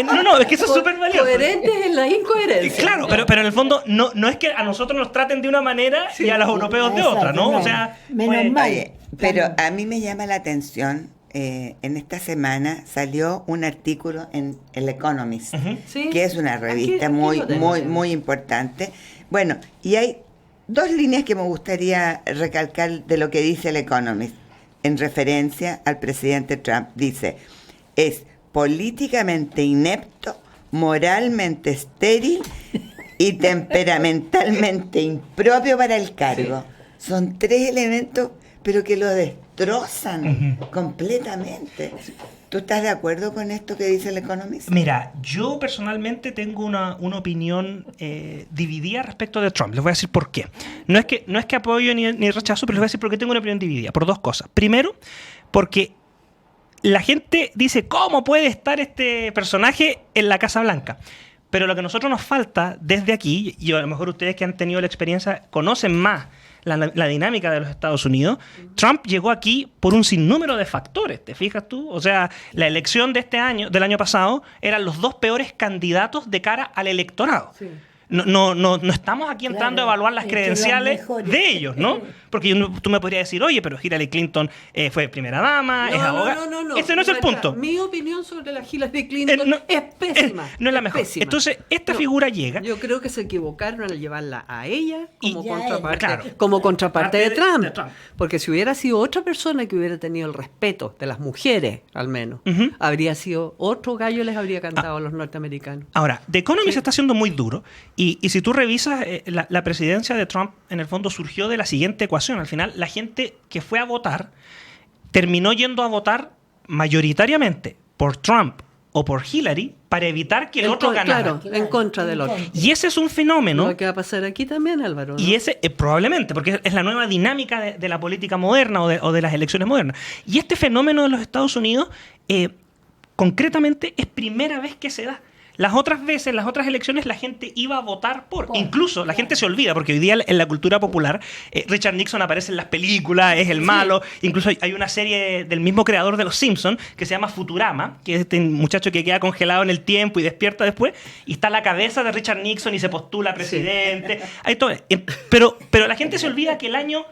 Speaker 8: no, es que eso es súper valioso.
Speaker 2: Coherentes en la incoherencia.
Speaker 8: Claro, pero en el fondo no es que a nosotros nos traten de una manera y a los europeos de otra, ¿no? O sea,
Speaker 5: Menos
Speaker 8: pues,
Speaker 5: mal.
Speaker 4: Oye, pero a mí me llama la atención, en esta semana salió un artículo en El Economist,
Speaker 2: Sí.
Speaker 4: que es una revista
Speaker 2: Aquí
Speaker 4: muy,
Speaker 2: lo tengo,
Speaker 4: muy,
Speaker 2: sí.
Speaker 4: muy importante. Bueno, y hay 2 líneas que me gustaría recalcar de lo que dice El Economist, en referencia al presidente Trump. Dice, es políticamente inepto, moralmente estéril y temperamentalmente impropio para el cargo. Son 3 elementos, pero que lo destrozan completamente. ¿Tú estás de acuerdo con esto que dice El Economist?
Speaker 8: mira, yo personalmente tengo una opinión dividida respecto de Trump. Les voy a decir por qué. No es que apoyo ni rechazo, pero les voy a decir por qué tengo una opinión dividida. Por 2 cosas. Primero, porque la gente dice, ¿cómo puede estar este personaje en la Casa Blanca? Pero lo que a nosotros nos falta desde aquí, y a lo mejor ustedes que han tenido la experiencia conocen más la dinámica de los Estados Unidos, Trump llegó aquí por un sinnúmero de factores, ¿te fijas tú? O sea, la elección de este año, del año pasado, eran los 2 peores candidatos de cara al electorado.
Speaker 2: Sí.
Speaker 8: No estamos aquí entrando
Speaker 5: Claro,
Speaker 8: a evaluar las
Speaker 5: entre los
Speaker 8: credenciales
Speaker 5: mejores.
Speaker 8: de ellos, ¿no? Porque tú me podrías decir, oye, pero Hillary Clinton fue primera dama, es abogada.
Speaker 2: No.
Speaker 8: Ese no es el punto.
Speaker 2: Mi opinión sobre la Hillary Clinton
Speaker 8: No,
Speaker 2: es pésima.
Speaker 8: no es la mejor.
Speaker 2: pésima.
Speaker 8: Entonces, esta
Speaker 2: No,
Speaker 8: figura llega.
Speaker 2: Yo creo que se equivocaron al llevarla a ella como
Speaker 5: Y ya
Speaker 2: contraparte,
Speaker 8: claro.
Speaker 2: como contraparte de Trump.
Speaker 8: de Trump.
Speaker 2: Porque si hubiera sido otra persona que hubiera tenido el respeto de las mujeres, al menos,
Speaker 8: Ujú.
Speaker 2: habría sido otro gallo les habría cantado a los norteamericanos.
Speaker 8: Ahora, The Economist
Speaker 2: Sí.
Speaker 8: está siendo muy duro y si tú revisas, la presidencia de Trump en el fondo surgió de la siguiente ecuación. Al final, la gente que fue a votar terminó yendo a votar mayoritariamente por Trump o por Hillary para evitar que el otro ganara.
Speaker 2: Claro, en contra del otro.
Speaker 8: Y ese es un fenómeno.
Speaker 2: Lo que va a pasar aquí también, Álvaro, ¿no?
Speaker 8: Y ese, probablemente, porque es la nueva dinámica de la política moderna o de las elecciones modernas. Y este fenómeno de los Estados Unidos, concretamente, es primera vez que se da. Las otras veces, las otras elecciones, la gente iba a votar por. Incluso la gente se olvida, porque hoy día en la cultura popular, Richard Nixon aparece en las películas, es el malo. Incluso hay una serie del mismo creador de Los Simpsons que se llama Futurama, que es este muchacho que queda congelado en el tiempo y despierta después, y está la cabeza de Richard Nixon y se postula presidente. Hay todo. Pero la gente se olvida que el año...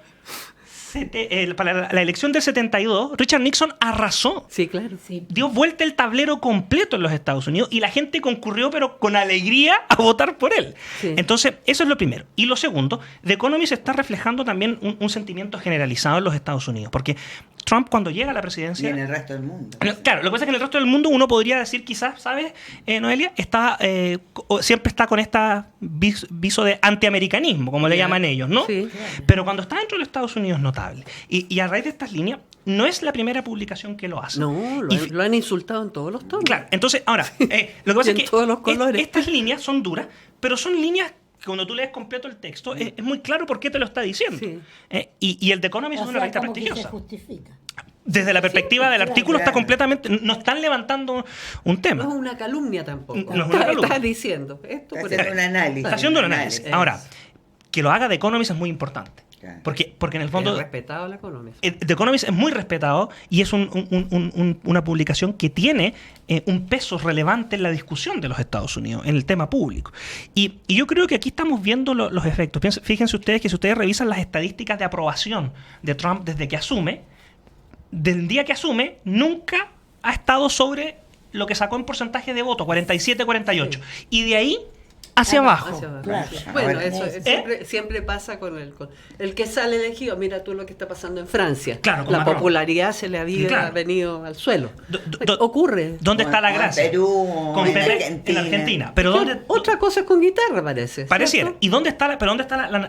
Speaker 8: para la elección del 72, Richard Nixon arrasó.
Speaker 2: Sí, claro.
Speaker 5: Sí.
Speaker 8: Dio vuelta el tablero completo en los Estados Unidos y la gente concurrió, pero con alegría, a votar por él.
Speaker 2: Sí.
Speaker 8: Entonces, eso es lo primero. Y lo segundo, The Economist está reflejando también un sentimiento generalizado en los Estados Unidos. Porque Trump, cuando llega a la
Speaker 4: Y
Speaker 8: presidencia...
Speaker 4: en el resto del mundo.
Speaker 8: Claro, lo que pasa es que en el resto del mundo uno podría decir quizás, ¿sabes, Noelia? Siempre está con esta viso de antiamericanismo, como le llaman ellos, ¿no?
Speaker 2: Sí.
Speaker 8: Pero cuando está dentro de los Estados Unidos, nota responsable. Y a raíz de estas líneas, no es la primera publicación que lo hace.
Speaker 2: No, lo han insultado en todos los tonos.
Speaker 8: Claro, entonces, ahora, lo que pasa es que
Speaker 2: todos los colores.
Speaker 8: Estas líneas son duras, pero son líneas que cuando tú lees completo el texto, es muy claro por qué te lo está diciendo.
Speaker 2: Sí.
Speaker 8: Y el The Economist es una revista
Speaker 5: como que se
Speaker 8: prestigiosa.
Speaker 5: justifica.
Speaker 8: Desde la perspectiva del artículo
Speaker 4: claro.
Speaker 8: está completamente... No están levantando un tema.
Speaker 2: No es una calumnia tampoco.
Speaker 8: No es una calumnia.
Speaker 2: Estás diciendo esto.
Speaker 4: Está
Speaker 2: por
Speaker 4: haciendo un análisis.
Speaker 8: Está haciendo un análisis. Ahora, que lo haga The Economist es muy importante.
Speaker 4: Claro.
Speaker 8: Porque en el fondo...
Speaker 2: Es respetado la economía.
Speaker 8: The Economist es muy respetado y es una publicación que tiene un peso relevante en la discusión de los Estados Unidos, en el tema público. Y yo creo que aquí estamos viendo los efectos. Fíjense ustedes que si ustedes revisan las estadísticas de aprobación de Trump desde que asume, del día que asume, nunca ha estado sobre lo que sacó en porcentaje de voto, 47-48. Sí. Y de ahí hacia abajo.
Speaker 5: Claro.
Speaker 2: Bueno, eso siempre pasa con el que sale elegido. Mira tú lo que está pasando en Francia.
Speaker 8: Claro,
Speaker 2: la
Speaker 8: Macron.
Speaker 2: popularidad se le había venido al suelo. Ocurre.
Speaker 8: ¿Dónde está la gracia?
Speaker 4: Perú,
Speaker 8: con Pepe
Speaker 4: Argentina.
Speaker 8: en Argentina. Pero ¿dónde,
Speaker 2: otra cosa es con guitarra, parece.
Speaker 8: pareciera.
Speaker 2: ¿cierto?
Speaker 8: ¿Y dónde está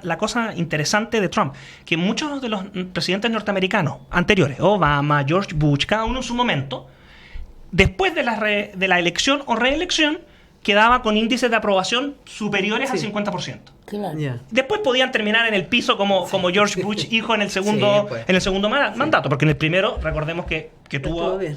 Speaker 8: la cosa interesante de Trump? Que muchos de los presidentes norteamericanos anteriores, Obama, George Bush, cada uno en su momento, después de la elección o reelección, quedaba con índices de aprobación superiores al 50%.
Speaker 5: Claro.
Speaker 2: Ya.
Speaker 8: Después podían terminar en el piso como George Bush hijo en el segundo,
Speaker 2: Sí, pues.
Speaker 8: en el segundo mandato, porque en el primero recordemos que tuvo...
Speaker 2: Estuvo bien.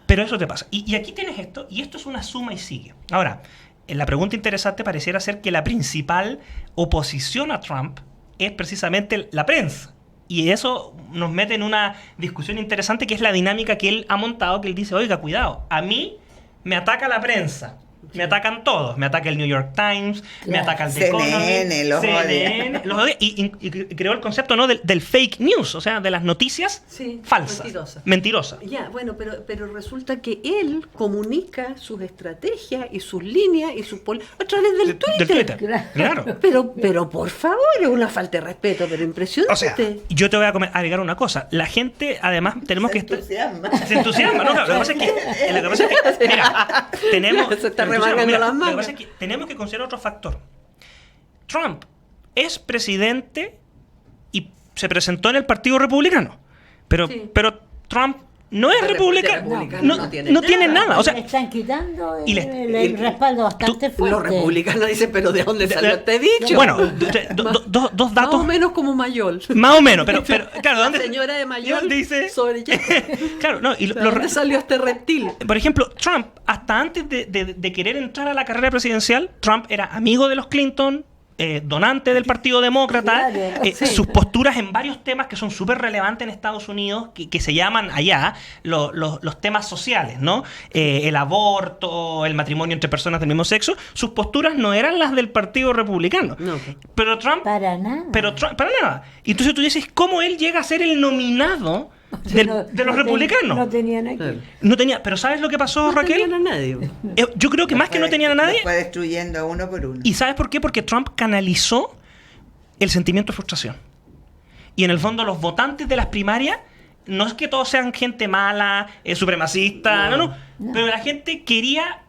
Speaker 8: Pero eso te pasa. Y aquí tienes esto, y esto es una suma y sigue. Ahora, la pregunta interesante pareciera ser que la principal oposición a Trump es precisamente la prensa. Y eso nos mete en una discusión interesante que es la dinámica que él ha montado, que él dice, oiga, cuidado, a mí me ataca la prensa. Me atacan todos. Me ataca el New York Times, me ataca el The
Speaker 4: CNN,
Speaker 8: Economist, los odia. Y creó el concepto, ¿no? del fake news, o sea, de las noticias falsas. Mentirosas.
Speaker 2: Ya, bueno, pero resulta que él comunica sus estrategias y sus líneas y sus a través del Twitter.
Speaker 8: Claro.
Speaker 2: Pero por favor, es una falta de respeto, pero impresionante.
Speaker 8: O sea, yo te voy a agregar una cosa. La gente, además, tenemos que estar... Se entusiasma, ¿no? Lo que pasa es que... Mira, tenemos...
Speaker 2: Se está remangando las manos.
Speaker 8: Lo que pasa es que tenemos que considerar otro factor. Trump es presidente y se presentó en el Partido Republicano. Pero Trump no es republicano. No tiene nada. O sea,
Speaker 5: le están quitando
Speaker 8: y
Speaker 5: el respaldo bastante fuerte.
Speaker 2: Los republicanos dicen, pero ¿de dónde salió este dicho?
Speaker 8: Bueno, dos datos.
Speaker 2: Más o menos como Mayol.
Speaker 8: Más o menos, pero claro,
Speaker 2: La
Speaker 8: ¿dónde?
Speaker 2: señora de Mayol
Speaker 8: dice
Speaker 2: sobre
Speaker 8: claro, no, y
Speaker 2: ¿de dónde salió este reptil?
Speaker 8: Por ejemplo, Trump, hasta antes de querer entrar a la carrera presidencial, Trump era amigo de los Clinton, donante del Partido Demócrata,
Speaker 5: Claro,
Speaker 8: sus posturas en varios temas que son súper relevantes en Estados Unidos, que se llaman allá los temas sociales, ¿no? El aborto, el matrimonio entre personas del mismo sexo, sus posturas no eran las del Partido Republicano.
Speaker 2: No.
Speaker 8: Pero Trump...
Speaker 5: Para nada.
Speaker 8: Para nada. Y entonces tú dices, ¿cómo él llega a ser el nominado de los republicanos?
Speaker 5: No tenían aquí.
Speaker 8: No tenía, pero ¿sabes lo que pasó, Raquel?
Speaker 2: No tenían a nadie.
Speaker 8: Yo creo que más que no tenían a nadie.
Speaker 4: Fue destruyendo uno por uno.
Speaker 8: ¿Y sabes por qué? Porque Trump canalizó el sentimiento de frustración. Y en el fondo los votantes de las primarias, no es que todos sean gente mala, supremacista, no. Pero la gente quería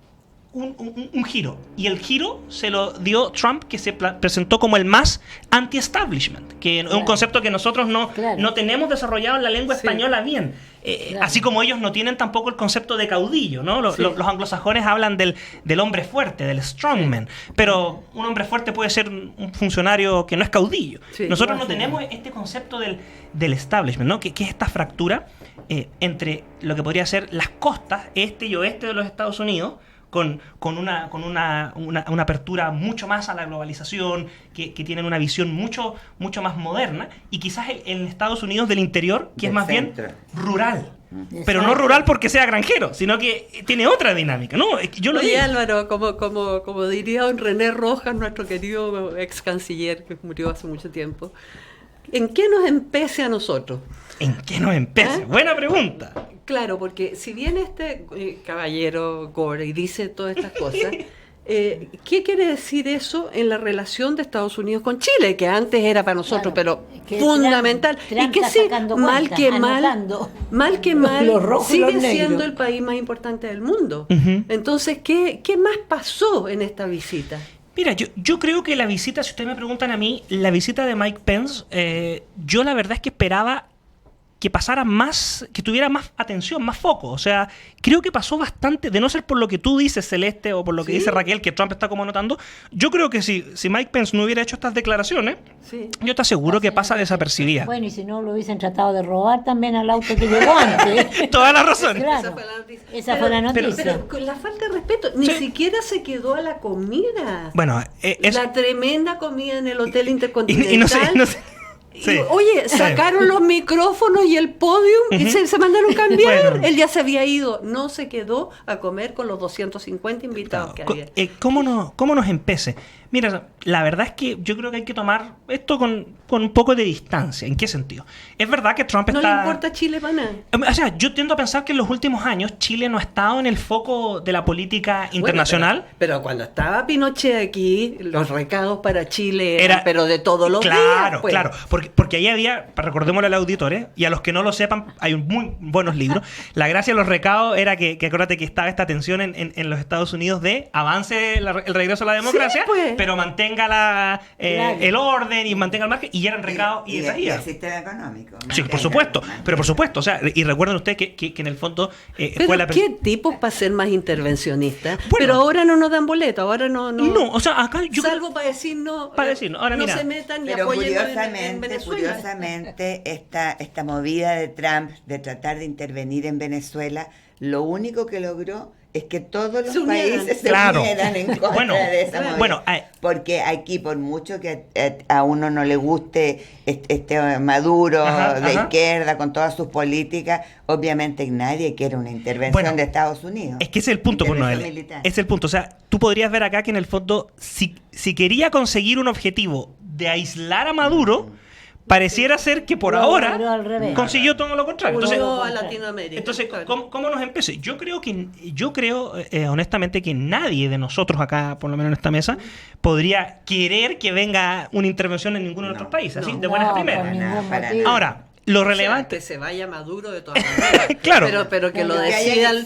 Speaker 8: un giro. Y el giro se lo dio Trump, que se presentó como el más anti-establishment, que es un concepto que nosotros no tenemos desarrollado en la lengua española bien. Así como ellos no tienen tampoco el concepto de caudillo, ¿no? Los anglosajones hablan del hombre fuerte, del strongman, pero un hombre fuerte puede ser un funcionario que no es caudillo. Nosotros no tenemos este concepto del establishment, ¿no? Que es esta fractura entre lo que podría ser las costas este y oeste de los Estados Unidos, con una apertura mucho más a la globalización, que tienen una visión mucho más moderna, y quizás en Estados Unidos del interior, que es más bien rural. Pero no rural porque sea granjero, sino que tiene otra dinámica, ¿no? Yo lo
Speaker 2: Oye,
Speaker 8: digo.
Speaker 2: Álvaro, como diría don René Rojas, nuestro querido ex canciller que murió hace mucho tiempo, ¿en qué nos empece a nosotros?
Speaker 8: ¿En qué nos empece? Buena pregunta.
Speaker 2: Claro, porque si viene este caballero Gore y dice todas estas cosas, ¿qué quiere decir eso en la relación de Estados Unidos con Chile? Que antes era para nosotros, pero
Speaker 5: que
Speaker 2: fundamental.
Speaker 5: Trump
Speaker 2: Y que
Speaker 5: está
Speaker 2: sí,
Speaker 5: sacando
Speaker 2: mal
Speaker 5: cuentas,
Speaker 2: que
Speaker 5: anotando.
Speaker 2: mal
Speaker 5: Los rojos y
Speaker 2: sigue
Speaker 5: los
Speaker 2: siendo
Speaker 5: negros.
Speaker 2: el país más importante del mundo.
Speaker 8: Ujú.
Speaker 2: Entonces, ¿qué más pasó en esta visita?
Speaker 8: Mira, yo creo que la visita, si ustedes me preguntan a mí, la visita de Mike Pence, yo la verdad es que esperaba que pasara más, que tuviera más atención, más foco. O sea, creo que pasó bastante, de no ser por lo que tú dices, Celeste, o por lo que dice Raquel, que Trump está como notando. Yo creo que si Mike Pence no hubiera hecho estas declaraciones, yo te aseguro que pasa desapercibida.
Speaker 5: Bueno, y si no lo hubiesen tratado de robar también al auto que llegó antes.
Speaker 8: Toda la razón.
Speaker 5: Claro, esa fue la noticia.
Speaker 2: Pero con la falta de respeto, ni siquiera se quedó a la comida.
Speaker 8: Bueno,
Speaker 2: la tremenda comida en el Hotel Intercontinental.
Speaker 8: y no sé. Sí.
Speaker 2: Oye, sacaron los micrófonos y el podium y se mandaron cambiar. Bueno. Él ya se había ido, no se quedó a comer con los 250 invitados que había.
Speaker 8: ¿Cómo nos empece? Mira, la verdad es que yo creo que hay que tomar esto con un poco de distancia. ¿En qué sentido? Es verdad que Trump está...
Speaker 2: No le importa Chile para nada.
Speaker 8: O sea, yo tiendo a pensar que en los últimos años Chile no ha estado en el foco de la política internacional.
Speaker 2: Bueno, pero cuando estaba Pinochet aquí, los recados para Chile eran pero de todos los días. Pues.
Speaker 8: Claro. Porque ahí había, recordémosle al auditores, y a los que no lo sepan, hay muy buenos libros. La gracia de los recados era que acuérdate que estaba esta tensión en los Estados Unidos de avance el regreso a la democracia, pero mantenga el orden y mantenga el margen, y eran recados y esa
Speaker 4: el sistema económico.
Speaker 8: Sí, por supuesto, o sea, y recuerden ustedes que en el fondo
Speaker 2: fue la... ¿Qué tipos para ser más intervencionistas? Bueno, pero ahora no nos dan boleto, ahora no,
Speaker 8: o sea, acá yo
Speaker 2: salvo para decir no.
Speaker 8: Ahora
Speaker 2: no
Speaker 8: mira,
Speaker 2: se metan ni
Speaker 4: pero
Speaker 2: apoyen en Venezuela.
Speaker 4: Curiosamente, esta movida de Trump de tratar de intervenir en Venezuela, lo único que logró es que todos los países se unieran en contra de esa movida. Porque aquí, por mucho que a uno no le guste este Maduro de izquierda con todas sus políticas, obviamente nadie quiere una intervención de Estados Unidos.
Speaker 8: Es que ese es el punto, por Noel. Es el punto. O sea, tú podrías ver acá que en el fondo, si quería conseguir un objetivo de aislar a Maduro, pareciera ser que por ahora consiguió todo lo contrario. Entonces,
Speaker 2: a Latinoamérica.
Speaker 8: Entonces, ¿cómo nos empecé? Yo creo honestamente que nadie de nosotros acá, por lo menos en esta mesa, podría querer que venga una intervención en ninguno de nuestros países, así de buenas a primeras. Ahora, lo relevante,
Speaker 2: que se vaya Maduro de todas maneras.
Speaker 8: Claro,
Speaker 2: pero que lo decidan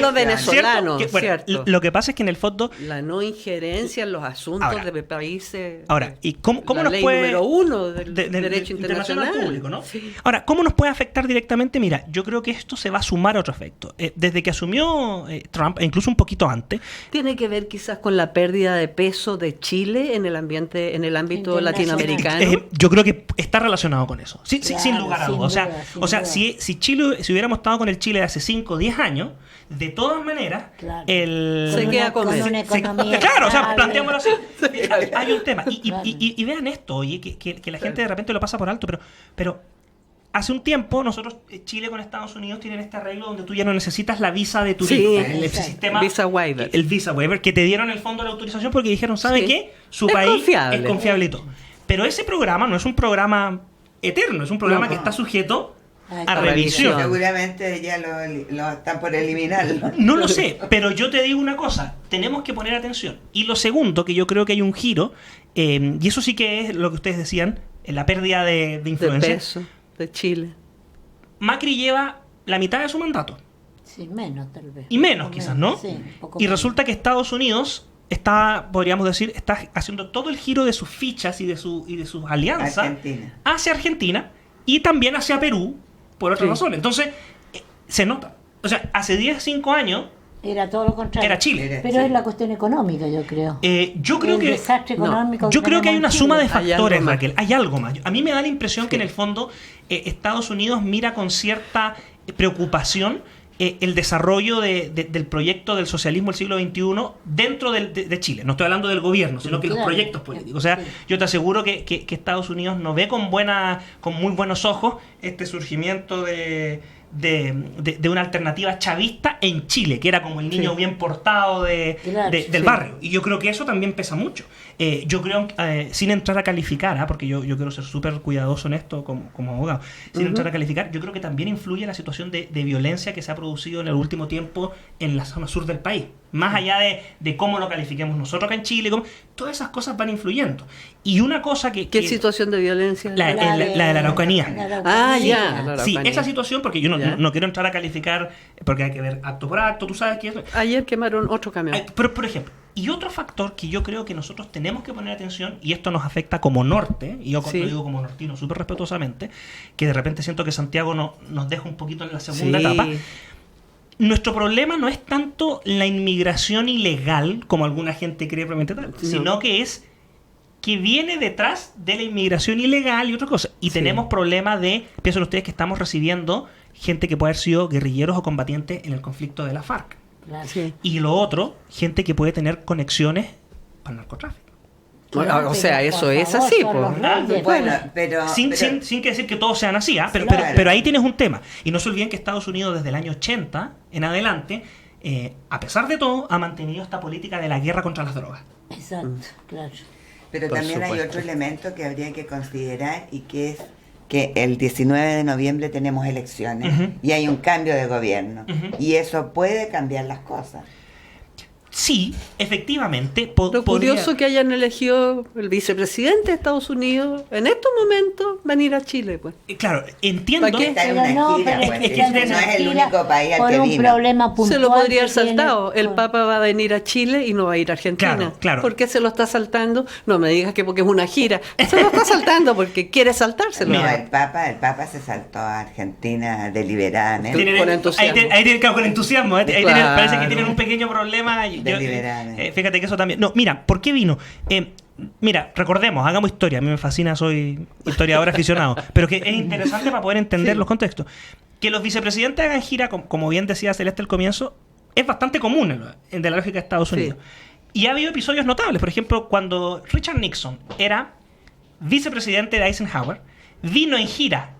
Speaker 2: los venezolanos.
Speaker 8: ¿Cierto? Lo que pasa es que en el fondo
Speaker 2: la no injerencia en los asuntos de países.
Speaker 8: Ahora, ¿y cómo nos
Speaker 2: ley
Speaker 8: puede
Speaker 2: número 1 del derecho internacional
Speaker 8: público, ¿no? Sí. Ahora, ¿cómo nos puede afectar directamente? Mira, yo creo que esto se va a sumar a otro efecto. Desde que asumió Trump, e incluso un poquito antes,
Speaker 2: tiene que ver quizás con la pérdida de peso de Chile en el ámbito latinoamericano.
Speaker 8: Yo creo que está relacionado con eso. Sí, claro, sin lugar a dudas. O sea, si hubiéramos estado con el Chile de hace 5 o 10 años, de todas maneras,
Speaker 2: se queda con
Speaker 5: una economía.
Speaker 8: Claro, o sea, planteámoslo así. Hay un tema. Y vean esto, oye, que la gente de repente lo pasa por alto, pero hace un tiempo nosotros, Chile con Estados Unidos, tienen este arreglo donde tú ya no necesitas la visa de turismo. El sistema
Speaker 2: Visa waiver.
Speaker 8: El Visa waiver, que te dieron el fondo de la autorización porque dijeron, ¿sabe qué? Su país es confiable y todo. Pero ese programa no es un programa eterno, es un programa que está sujeto a revisión.
Speaker 4: Seguramente ya lo están por eliminar.
Speaker 8: No lo sé, pero yo te digo una cosa, tenemos que poner atención. Y lo segundo, que yo creo que hay un giro, y eso sí que es lo que ustedes decían, la pérdida de influencia.
Speaker 2: De peso de Chile.
Speaker 8: Macri lleva la mitad de su mandato.
Speaker 5: Sí, menos tal vez.
Speaker 8: Y menos quizás, ¿no?
Speaker 5: Sí,
Speaker 8: y resulta que Estados Unidos podríamos decir, está haciendo todo el giro de sus fichas y de sus alianzas hacia Argentina y también hacia Perú, por otra razón. Entonces, se nota. O sea, hace 5 años
Speaker 5: era todo lo contrario.
Speaker 8: Era Chile.
Speaker 5: Pero es la cuestión económica, yo creo.
Speaker 8: Yo creo que
Speaker 5: desastre económico.
Speaker 8: Yo creo que hay una suma de factores, Raquel. Hay algo más. A mí me da la impresión que en el fondo Estados Unidos mira con cierta preocupación el desarrollo del proyecto del socialismo del siglo XXI dentro de Chile. No estoy hablando del gobierno, sino que los proyectos políticos. O sea, yo te aseguro que Estados Unidos no ve con muy buenos ojos este surgimiento de una alternativa chavista en Chile, que era como el niño bien portado del barrio. Y yo creo que eso también pesa mucho. Yo creo, sin entrar a calificar, porque yo quiero ser súper cuidadoso en esto como abogado, sin entrar a calificar, yo creo que también influye la situación de violencia que se ha producido en el último tiempo en la zona sur del país. Más allá de cómo lo califiquemos nosotros acá en Chile, todas esas cosas van influyendo. Y una cosa
Speaker 2: ¿Qué situación de violencia?
Speaker 8: La de la Araucanía.
Speaker 2: Ya.
Speaker 8: Sí, esa situación, porque yo no quiero entrar a calificar, porque hay que ver acto por acto, tú sabes que eso.
Speaker 2: Ayer quemaron otro camión.
Speaker 8: Pero, por ejemplo, Y otro factor que yo creo que nosotros tenemos que poner atención, y esto nos afecta como norte, y yo lo digo como nortino súper respetuosamente, que de repente siento que Santiago nos deja un poquito en la segunda etapa. Nuestro problema no es tanto la inmigración ilegal, como alguna gente cree probablemente tal, sino que es que viene detrás de la inmigración ilegal y otra cosa. Y tenemos problemas de, piensen ustedes que estamos recibiendo gente que puede haber sido guerrilleros o combatientes en el conflicto de la FARC. Y lo otro, gente que puede tener conexiones para el narcotráfico.
Speaker 2: Bueno, o sea, eso es así, pues.
Speaker 4: Bueno, pero
Speaker 8: sin que decir que todos sean así, pero ahí tienes un tema. Y no se olviden que Estados Unidos desde el año 80 en adelante, a pesar de todo, ha mantenido esta política de la guerra contra las drogas.
Speaker 5: Exacto, claro.
Speaker 4: Pero también hay otro elemento que habría que considerar, y que es que el 19 de noviembre tenemos elecciones y hay un cambio de gobierno. Y eso puede cambiar las cosas.
Speaker 8: Sí, efectivamente.
Speaker 2: Lo curioso que hayan elegido el vicepresidente de Estados Unidos en estos momentos venir a Chile, pues.
Speaker 8: Claro, entiendo.
Speaker 4: Está en una gira, pues,
Speaker 8: es que
Speaker 4: no es el único país al que vino.
Speaker 5: Problema puntual
Speaker 2: se lo podría haber saltado. El Papa va a venir a Chile y no va a ir a Argentina.
Speaker 8: Claro.
Speaker 2: ¿Por qué se lo está saltando? No me digas que porque es una gira. Se lo está saltando porque quiere saltárselo.
Speaker 4: No, el Papa se saltó a Argentina deliberadamente.
Speaker 2: Con entusiasmo.
Speaker 8: Ahí con entusiasmo. Parece que tienen un pequeño problema. Fíjate que eso también. No, mira, ¿por qué vino? Mira, recordemos, hagamos historia. A mí me fascina, soy historiador aficionado. Pero que es interesante para poder entender los contextos. Que los vicepresidentes hagan gira, como bien decía Celeste al comienzo, es bastante común de la lógica de Estados Unidos. Y ha habido episodios notables. Por ejemplo, cuando Richard Nixon era vicepresidente de Eisenhower, vino en gira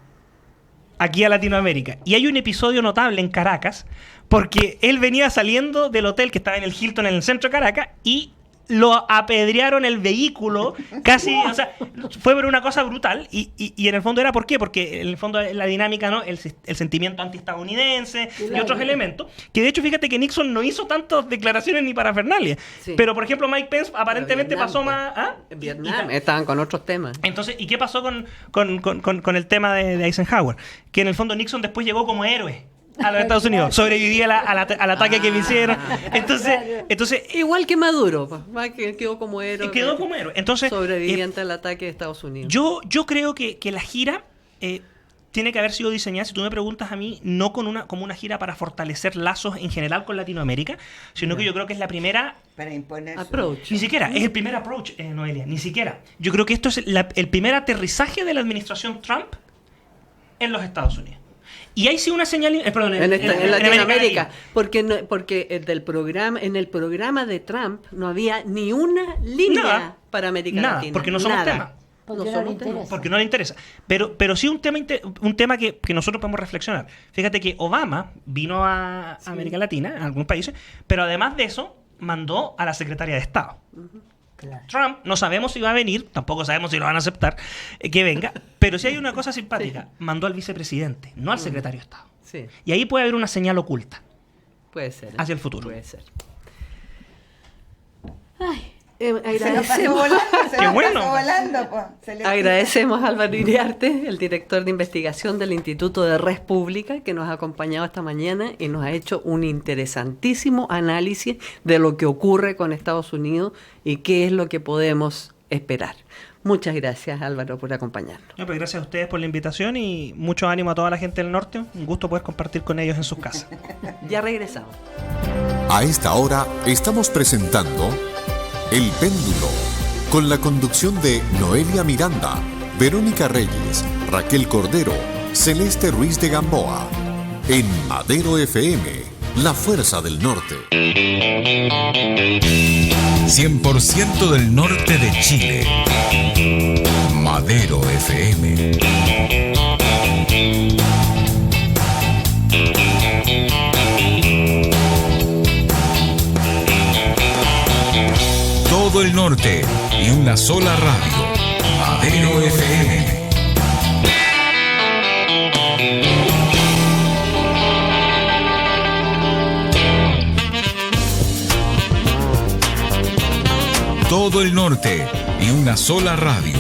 Speaker 8: aquí a Latinoamérica. Y hay un episodio notable en Caracas, porque él venía saliendo del hotel que estaba en el Hilton en el centro de Caracas y lo apedrearon el vehículo casi, o sea, fue por una cosa brutal y en el fondo era ¿por qué? Porque en el fondo la dinámica, ¿no? El sentimiento antiestadounidense y otros elementos, que de hecho fíjate que Nixon no hizo tantas declaraciones ni parafernalia, pero por ejemplo Mike Pence aparentemente Vietnam, pasó más...
Speaker 2: En Vietnam, estaban con otros temas.
Speaker 8: Entonces, ¿y qué pasó con el tema de Eisenhower? Que en el fondo Nixon después llegó como héroe a los Estados Unidos, sobreviví al ataque que me hicieron. Entonces
Speaker 2: igual que Maduro, que quedó como héroe.
Speaker 8: Entonces,
Speaker 2: sobreviviente al ataque de Estados Unidos.
Speaker 8: Yo creo que la gira tiene que haber sido diseñada, si tú me preguntas a mí, no como una gira para fortalecer lazos en general con Latinoamérica, sino que yo creo que es la primera
Speaker 4: para imponer
Speaker 2: approach.
Speaker 8: Ni siquiera, es el primer approach, Noelia, ni siquiera. Yo creo que esto es el primer aterrizaje de la administración Trump en los Estados Unidos. Y ahí sí una señal,
Speaker 2: en Latinoamérica, porque en el programa de Trump no había ni una línea para América Latina.
Speaker 8: Porque no somos tema. Porque no le interesa. Pero sí un tema que nosotros podemos reflexionar. Fíjate que Obama vino a América Latina, a algunos países, pero además de eso mandó a la secretaria de Estado. Claro. Trump, no sabemos si va a venir, tampoco sabemos si lo van a aceptar, que venga, pero si hay una cosa simpática, mandó al vicepresidente, no al secretario de Estado. Y ahí puede haber una señal oculta.
Speaker 2: Puede ser.
Speaker 8: Hacia el futuro.
Speaker 2: Puede ser. Agradecemos a Álvaro Iriarte, el director de investigación del Instituto de Red Pública, que nos ha acompañado esta mañana y nos ha hecho un interesantísimo análisis de lo que ocurre con Estados Unidos y qué es lo que podemos esperar. Muchas gracias, Álvaro, por acompañarnos.
Speaker 8: Pues gracias a ustedes por la invitación y mucho ánimo a toda la gente del norte. Un gusto poder compartir con ellos en sus casas.
Speaker 2: Ya regresamos.
Speaker 1: A esta hora estamos presentando El Péndulo, con la conducción de Noelia Miranda, Verónica Reyes, Raquel Cordero, Celeste Ruiz de Gamboa. En Madero FM, la fuerza del norte.
Speaker 6: 100% del norte de Chile. Madero FM. Todo el norte y una sola radio. Madero FM. Todo el norte y una sola radio.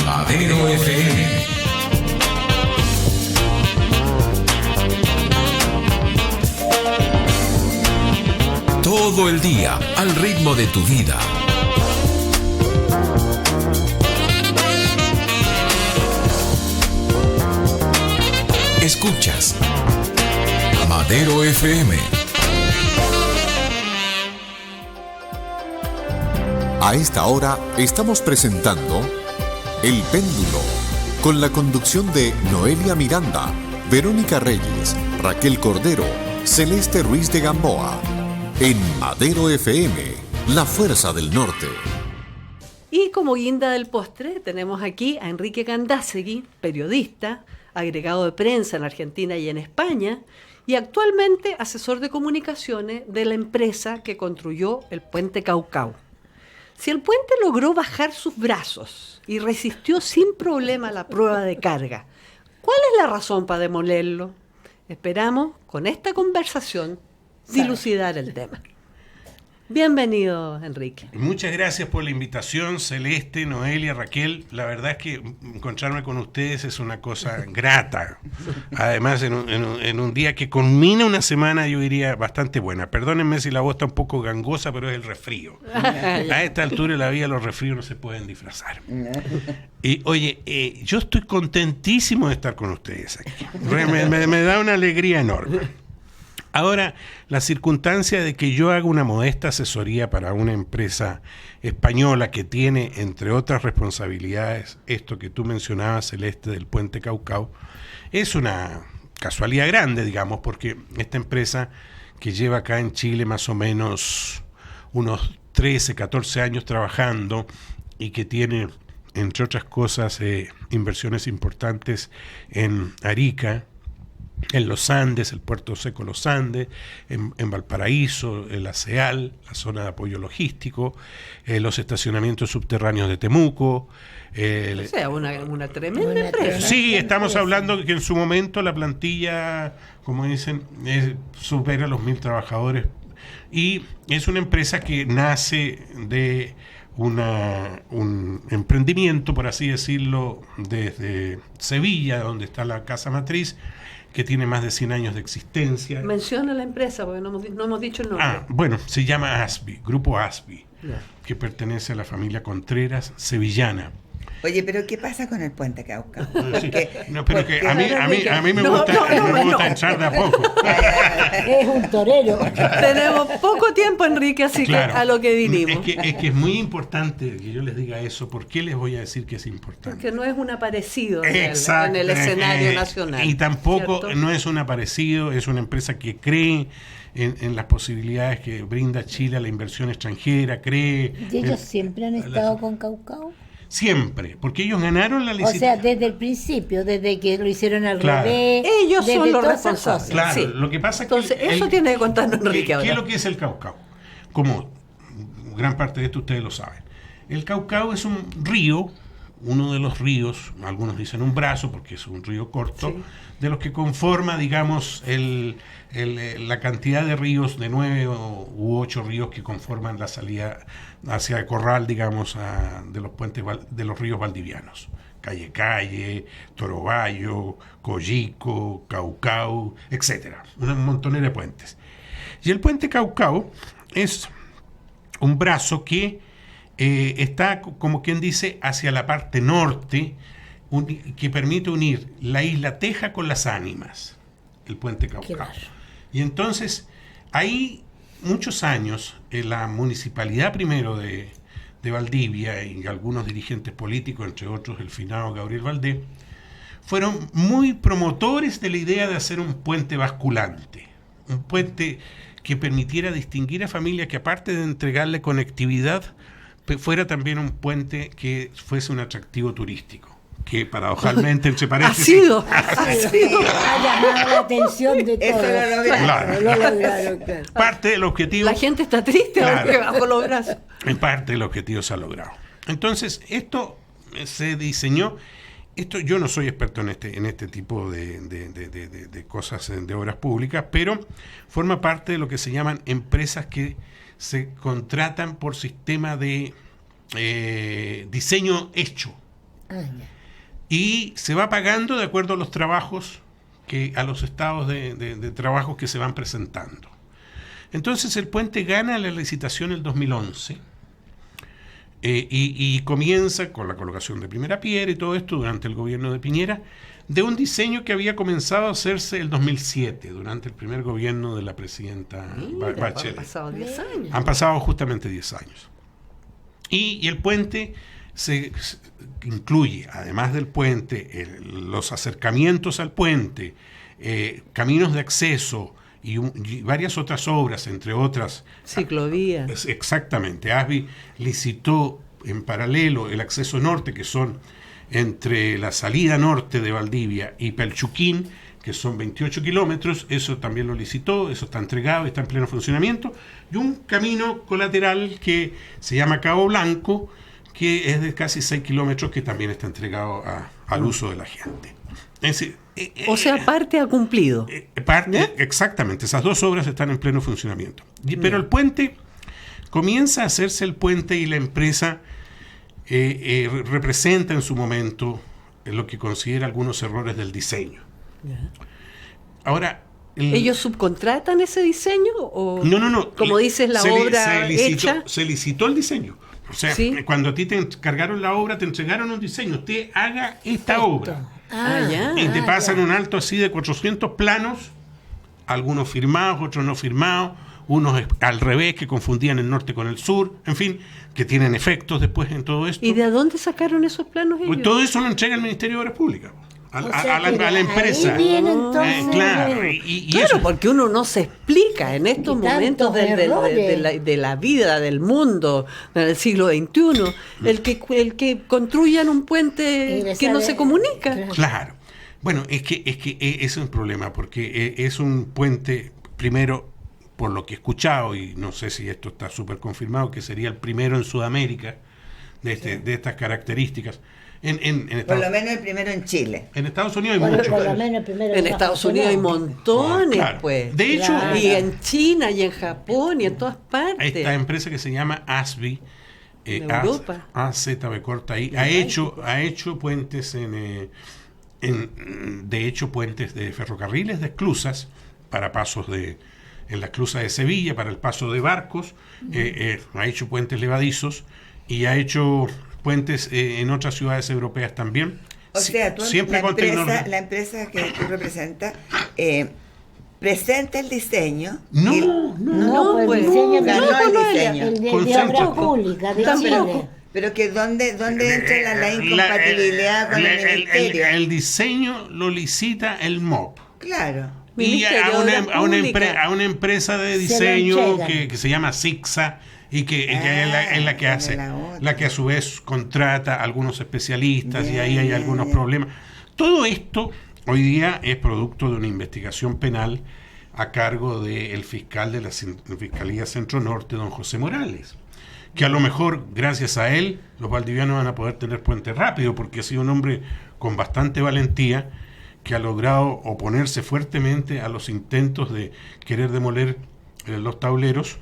Speaker 6: Madero FM. Todo el día al ritmo de tu vida. Escuchas Madero FM.
Speaker 1: A esta hora estamos presentando El Péndulo, con la conducción de Noelia Miranda, Verónica Reyes, Raquel Cordero, Celeste Ruiz de Gamboa. En Madero FM, la fuerza del norte.
Speaker 2: Y como guinda del postre, tenemos aquí a Enrique Gandásegui, periodista, agregado de prensa en Argentina y en España, y actualmente asesor de comunicaciones de la empresa que construyó el puente Caucao. Si el puente logró bajar sus brazos y resistió sin problema la prueba de carga, ¿cuál es la razón para demolerlo? Esperamos, con esta conversación, dilucidar el tema. Bienvenido, Enrique.
Speaker 10: Muchas gracias por la invitación, Celeste, Noelia, Raquel. La verdad es que encontrarme con ustedes es una cosa grata. Además, en un día que culmina una semana, yo diría, bastante buena. Perdónenme si la voz está un poco gangosa, pero es el resfrío. A esta altura de la vida los resfríos no se pueden disfrazar. Y oye, yo estoy contentísimo de estar con ustedes aquí. Me da una alegría enorme. Ahora, la circunstancia de que yo haga una modesta asesoría para una empresa española que tiene, entre otras responsabilidades, esto que tú mencionabas, Celeste, del puente Caucao, es una casualidad grande, digamos, porque esta empresa que lleva acá en Chile más o menos unos 13, 14 años trabajando y que tiene, entre otras cosas, inversiones importantes en Arica, en los Andes, el Puerto Seco Los Andes, en Valparaíso, en la CEAL, la zona de apoyo logístico, los estacionamientos subterráneos de Temuco.
Speaker 2: O sea, una tremenda empresa.
Speaker 10: Sí, estamos hablando que en su momento la plantilla, como dicen, supera los 1.000 trabajadores. Y es una empresa que nace de un emprendimiento, por así decirlo, desde Sevilla, donde está la casa matriz, que tiene más de 100 años de existencia.
Speaker 2: Menciona la empresa, porque no hemos dicho el nombre.
Speaker 10: Bueno, se llama ASBI, Grupo ASBI, que pertenece a la familia Contreras, sevillana.
Speaker 4: Oye, pero ¿qué pasa con el puente Caucao?
Speaker 10: A mí me gusta entrar de a poco.
Speaker 5: Es un torero.
Speaker 2: Tenemos poco tiempo, Enrique, así claro, que a lo que vinimos.
Speaker 10: Es que es muy importante que yo les diga eso. ¿Por qué les voy a decir que es importante?
Speaker 2: Porque no es un aparecido en el escenario nacional.
Speaker 10: Y tampoco, ¿cierto? No es un aparecido, es una empresa que cree en las posibilidades que brinda Chile a la inversión extranjera, cree...
Speaker 5: ¿Y ellos siempre han estado con Caucao?
Speaker 10: Siempre, porque ellos ganaron la licitación.
Speaker 5: O sea, desde el principio, desde que lo hicieron al revés.
Speaker 2: Ellos son los responsables.
Speaker 10: Claro, sí. Lo que pasa es
Speaker 2: que... Entonces, eso tiene que contarnos Enrique ahora.
Speaker 10: ¿Qué es lo que es el Caucao? Como gran parte de esto ustedes lo saben. El Caucao es un río, uno de los ríos, algunos dicen un brazo porque es un río corto, sí, de los que conforma, digamos, la cantidad de ríos, de 9 u 8 ríos que conforman la salida hacia el corral, digamos, de los puentes de los ríos valdivianos. Calle, Torobayo, Collico, Caucao, etcétera, un montón de puentes. Y el puente Caucao es un brazo que está, como quien dice, hacia la parte norte, que permite unir la isla Teja con las Ánimas, el puente Caucao. Claro. Y entonces, ahí muchos años, la municipalidad primero de Valdivia y algunos dirigentes políticos, entre otros el finado Gabriel Valdés, fueron muy promotores de la idea de hacer un puente basculante, un puente que permitiera distinguir a familias, que aparte de entregarle conectividad, fuera también un puente que fuese un atractivo turístico, que paradojalmente entre paréntesis
Speaker 5: ha llamado la atención de todos.
Speaker 10: Claro. Parte del objetivo,
Speaker 2: la gente está triste, porque bajo los brazos.
Speaker 10: En parte del objetivo se ha logrado. Entonces, esto se diseñó. Yo no soy experto en este tipo de cosas, de obras públicas, pero forma parte de lo que se llaman empresas que se contratan por sistema de diseño hecho. Y se va pagando de acuerdo a los trabajos, a los estados de trabajos que se van presentando. Entonces el puente gana la licitación el 2011 y comienza con la colocación de primera piedra y todo esto durante el gobierno de Piñera, de un diseño que había comenzado a hacerse el 2007, durante el primer gobierno de la presidenta Bachelet.
Speaker 2: Han pasado 10 años.
Speaker 10: Han pasado justamente 10 años. Y el puente se incluye, además del puente, los acercamientos al puente, caminos de acceso y varias otras obras, entre otras.
Speaker 2: Ciclovías.
Speaker 10: Exactamente. ASBI licitó en paralelo el acceso norte, que son entre la salida norte de Valdivia y Pelchuquín, que son 28 kilómetros, eso también lo licitó, eso está entregado, está en pleno funcionamiento, y un camino colateral que se llama Cabo Blanco, que es de casi 6 kilómetros, que también está entregado al uso de la gente.
Speaker 2: O sea, parte ha cumplido.
Speaker 10: Exactamente, esas dos obras están en pleno funcionamiento. Pero el puente, comienza a hacerse el puente y la empresa representa en su momento lo que considera algunos errores del diseño. Ahora,
Speaker 2: ¿ellos subcontratan ese diseño? ¿O
Speaker 10: no.
Speaker 2: Como dices, la obra hecha?
Speaker 10: Se licitó el diseño. O sea, ¿sí? Cuando a ti te encargaron la obra, te entregaron un diseño. Usted haga esta obra. Y te pasan un alto así de 400 planos, algunos firmados, otros no firmados, unos al revés, que confundían el norte con el sur, en fin, que tienen efectos después en todo esto.
Speaker 2: ¿Y de dónde sacaron esos planos ellos?
Speaker 10: Pues todo eso lo entrega el Ministerio de Obras Públicas. A la empresa.
Speaker 5: Ahí viene, entonces,
Speaker 10: claro,
Speaker 2: claro, porque uno no se explica en estos momentos de la vida, del mundo, del siglo XXI, el que construyan un puente que no se comunica.
Speaker 10: Claro. Bueno, es que es un problema, porque es un puente, primero, por lo que he escuchado, y no sé si esto está súper confirmado, que sería el primero en Sudamérica de estas características.
Speaker 4: Por lo menos el primero en Chile.
Speaker 10: En Estados Unidos hay muchos.
Speaker 2: En Estados Unidos hay montones,
Speaker 10: claro.
Speaker 2: pues.
Speaker 10: De hecho,
Speaker 2: y en China, y en Japón, y en todas partes.
Speaker 10: Esta empresa que se llama ASBI,
Speaker 2: Europa.
Speaker 10: AZB corta ahí, ha hecho puentes puentes de ferrocarriles, de esclusas, para pasos en la esclusa de Sevilla, para el paso de barcos, ha hecho puentes levadizos y ha hecho puentes en otras ciudades europeas también.
Speaker 4: O sea,
Speaker 10: siempre
Speaker 4: la empresa que tú representas presenta el diseño.
Speaker 5: El diseño de obras públicas de Chile.
Speaker 4: Pero que ¿dónde entra la incompatibilidad con el ministerio?
Speaker 10: El diseño lo licita el MOP.
Speaker 4: Claro.
Speaker 10: Y a una empresa de diseño que se llama SICSA, y que es la que hace, la que a su vez contrata a algunos especialistas, y ahí hay algunos problemas. Todo esto hoy día es producto de una investigación penal a cargo del fiscal de la Fiscalía Centro Norte, don José Morales, que a lo mejor gracias a él los valdivianos van a poder tener puente rápido, porque ha sido un hombre con bastante valentía que ha logrado oponerse fuertemente a los intentos de querer demoler los tableros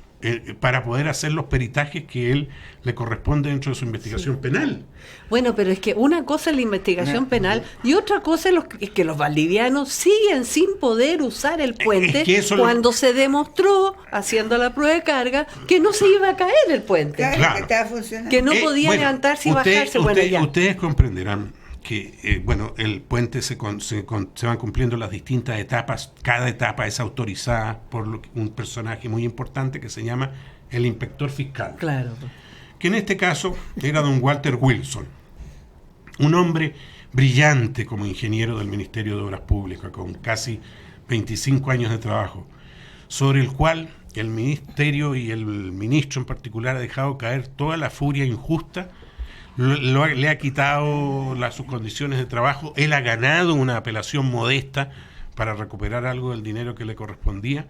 Speaker 10: para poder hacer los peritajes que él le corresponde dentro de su investigación penal.
Speaker 2: Bueno, pero es que una cosa es la investigación penal y otra cosa es que los valdivianos siguen sin poder usar el puente cuando se demostró, haciendo la prueba de carga, que no se iba a caer el puente.
Speaker 4: Claro. Que estaba funcionando.
Speaker 2: Que no podía levantarse y bajarse.
Speaker 10: Ustedes comprenderán que el puente se van cumpliendo las distintas etapas. Cada etapa es autorizada por un personaje muy importante que se llama el inspector fiscal.
Speaker 2: Claro.
Speaker 10: Que en este caso era don Walter Wilson, un hombre brillante como ingeniero del Ministerio de Obras Públicas, con casi 25 años de trabajo, sobre el cual el ministerio y el ministro en particular ha dejado caer toda la furia injusta. Le ha quitado sus condiciones de trabajo. Él ha ganado una apelación modesta para recuperar algo del dinero que le correspondía,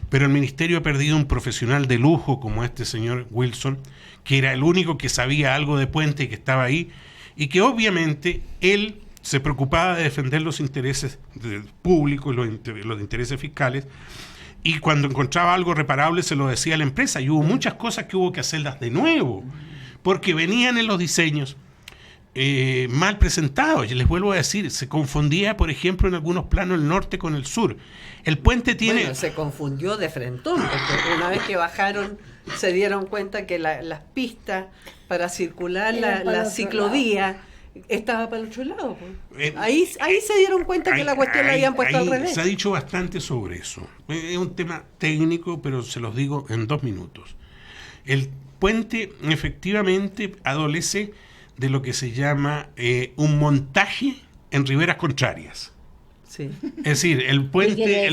Speaker 10: pero el ministerio ha perdido un profesional de lujo como este señor Wilson, que era el único que sabía algo de puente y que estaba ahí, y que obviamente él se preocupaba de defender los intereses públicos, los intereses fiscales, y cuando encontraba algo reparable se lo decía a la empresa, y hubo muchas cosas que hubo que hacerlas de nuevo, porque venían en los diseños mal presentado. Y les vuelvo a decir, se confundía, por ejemplo, en algunos planos el norte con el sur. El puente tiene...
Speaker 2: Bueno, se confundió de frentón, porque una vez que bajaron se dieron cuenta que las pistas para circular la ciclovía estaba para el otro lado. Ahí se dieron cuenta que la cuestión la habían puesto al revés.
Speaker 10: Se ha dicho bastante sobre eso. Es un tema técnico, pero se los digo en 2 minutos. El puente efectivamente adolece de lo que se llama un montaje en riberas contrarias.
Speaker 2: Sí.
Speaker 10: Es decir, el puente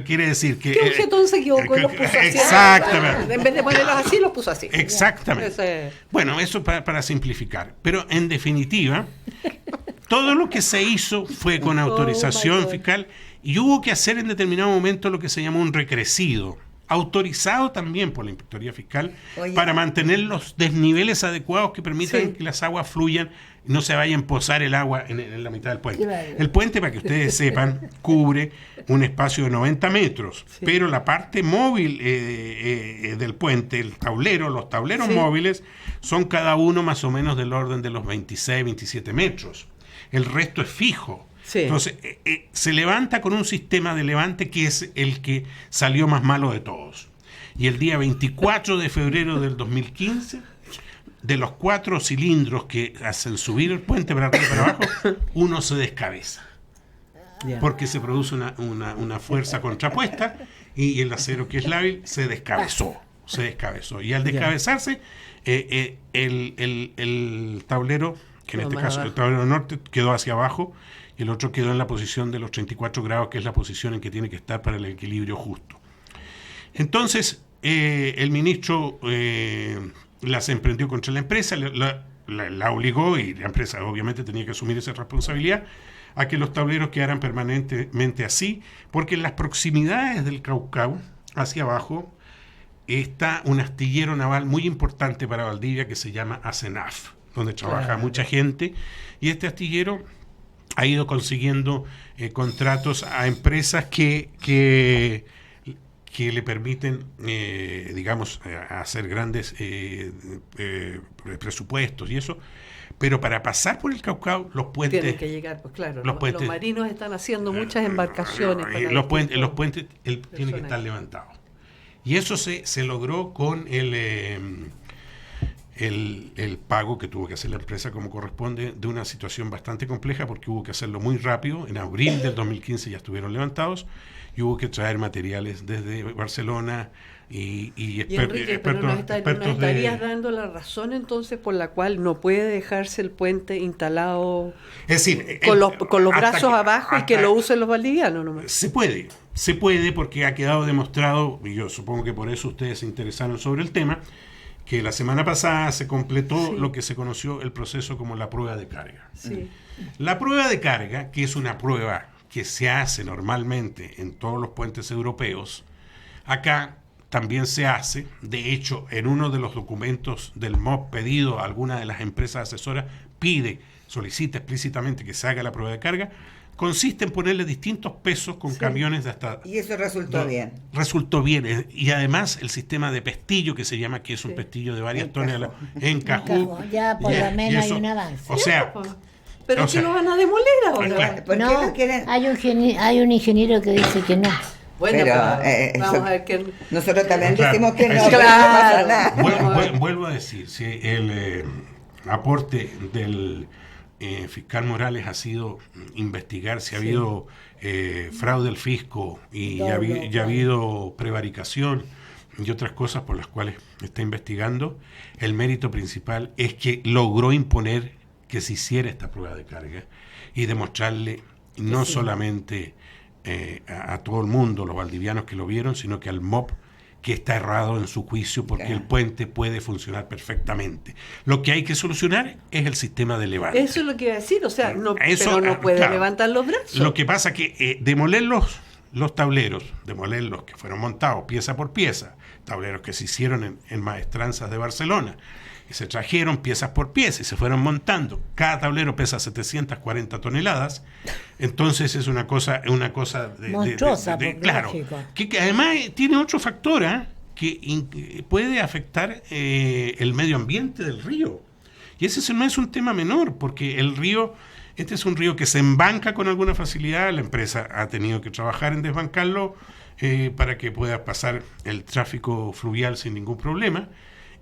Speaker 10: quiere decir que...
Speaker 2: ¿Qué objetón se equivocó y los puso así?
Speaker 10: Exactamente.
Speaker 2: En vez de ponerlos así, los puso así.
Speaker 10: Exactamente. Bueno, eso para simplificar. Pero en definitiva, todo lo que se hizo fue con autorización fiscal y hubo que hacer en determinado momento lo que se llamó un recrecido, autorizado también por la Inspectoría Fiscal, para mantener los desniveles adecuados que permitan que las aguas fluyan y no se vaya a empozar el agua en la mitad del puente. El puente, para que ustedes sepan, cubre un espacio de 90 metros, pero la parte móvil del puente, el tablero, los tableros móviles, son cada uno más o menos del orden de los 26, 27 metros. El resto es fijo. Entonces, se levanta con un sistema de levante que es el que salió más malo de todos. Y el día 24 de febrero del 2015, de los 4 cilindros que hacen subir el puente para arriba y para abajo, uno se descabeza. Porque se produce una fuerza contrapuesta y el acero, que es lábil, se descabezó. Y al descabezarse, el tablero, que en este caso el tablero norte, quedó hacia abajo, y el otro quedó en la posición de los 34 grados, que es la posición en que tiene que estar para el equilibrio justo. Entonces, el ministro las emprendió contra la empresa, la obligó, y la empresa obviamente tenía que asumir esa responsabilidad, a que los tableros quedaran permanentemente así, porque en las proximidades del Caucao, hacia abajo, está un astillero naval muy importante para Valdivia que se llama ASENAF, donde trabaja mucha gente, y este astillero ha ido consiguiendo contratos a empresas que le permiten, hacer grandes presupuestos y eso. Pero para pasar por el Caucao, los puentes...
Speaker 2: Tienen que llegar, pues claro, los marinos están haciendo muchas embarcaciones.
Speaker 10: Los puentes tienen que estar levantados. Y eso se logró con el pago que tuvo que hacer la empresa como corresponde, de una situación bastante compleja, porque hubo que hacerlo muy rápido. En abril del 2015 ya estuvieron levantados y hubo que traer materiales desde Barcelona y
Speaker 2: Enrique, pero nos estarías dando la razón entonces por la cual no puede dejarse el puente instalado, es decir, con los brazos abajo y que lo usen los valdivianos nomás.
Speaker 10: Se puede porque ha quedado demostrado, y yo supongo que por eso ustedes se interesaron sobre el tema, que la semana pasada se completó lo que se conoció el proceso como la prueba de carga. La prueba de carga, que es una prueba que se hace normalmente en todos los puentes europeos, acá también se hace. De hecho, en uno de los documentos del MOP pedido a alguna de las empresas asesoras, solicita explícitamente que se haga la prueba de carga. Consiste en ponerle distintos pesos con camiones de hasta...
Speaker 4: Y eso resultó bien.
Speaker 10: Resultó bien. Y además el sistema de pestillo, que se llama, que es un pestillo de varias toneladas, encajó.
Speaker 5: Ya por lo menos hay un avance.
Speaker 10: O sea...
Speaker 2: Pero que lo van a demoler ahora.
Speaker 4: ¿Por qué no quieren?
Speaker 5: Hay un ingeniero que dice que no.
Speaker 2: Bueno,
Speaker 4: pero
Speaker 2: vamos a ver que...
Speaker 4: Nosotros también decimos que no,
Speaker 2: pero no pasa
Speaker 4: nada.
Speaker 10: Vuelvo a decir, si el aporte del fiscal Morales ha sido investigar si ha habido fraude al fisco y ya ha habido prevaricación y otras cosas por las cuales está investigando, el mérito principal es que logró imponer que se hiciera esta prueba de carga y demostrarle no solamente a todo el mundo, los valdivianos que lo vieron, sino que al MOP, que está errado en su juicio, porque el puente puede funcionar perfectamente. Lo que hay que solucionar es el sistema de levante.
Speaker 2: Eso es lo que iba a decir, o sea, pero no puede levantar los brazos.
Speaker 10: Lo que pasa es que demoler los tableros, demoler los que fueron montados pieza por pieza, tableros que se hicieron en maestranzas de Barcelona, y se trajeron piezas por pieza y se fueron montando. Cada tablero pesa 740 toneladas, entonces es una cosa
Speaker 5: monstruosa,
Speaker 10: claro, que además tiene otro factor que puede afectar el medio ambiente del río. Y ese no es un tema menor, porque el río, este es un río que se embanca con alguna facilidad, la empresa ha tenido que trabajar en desbancarlo para que pueda pasar el tráfico fluvial sin ningún problema.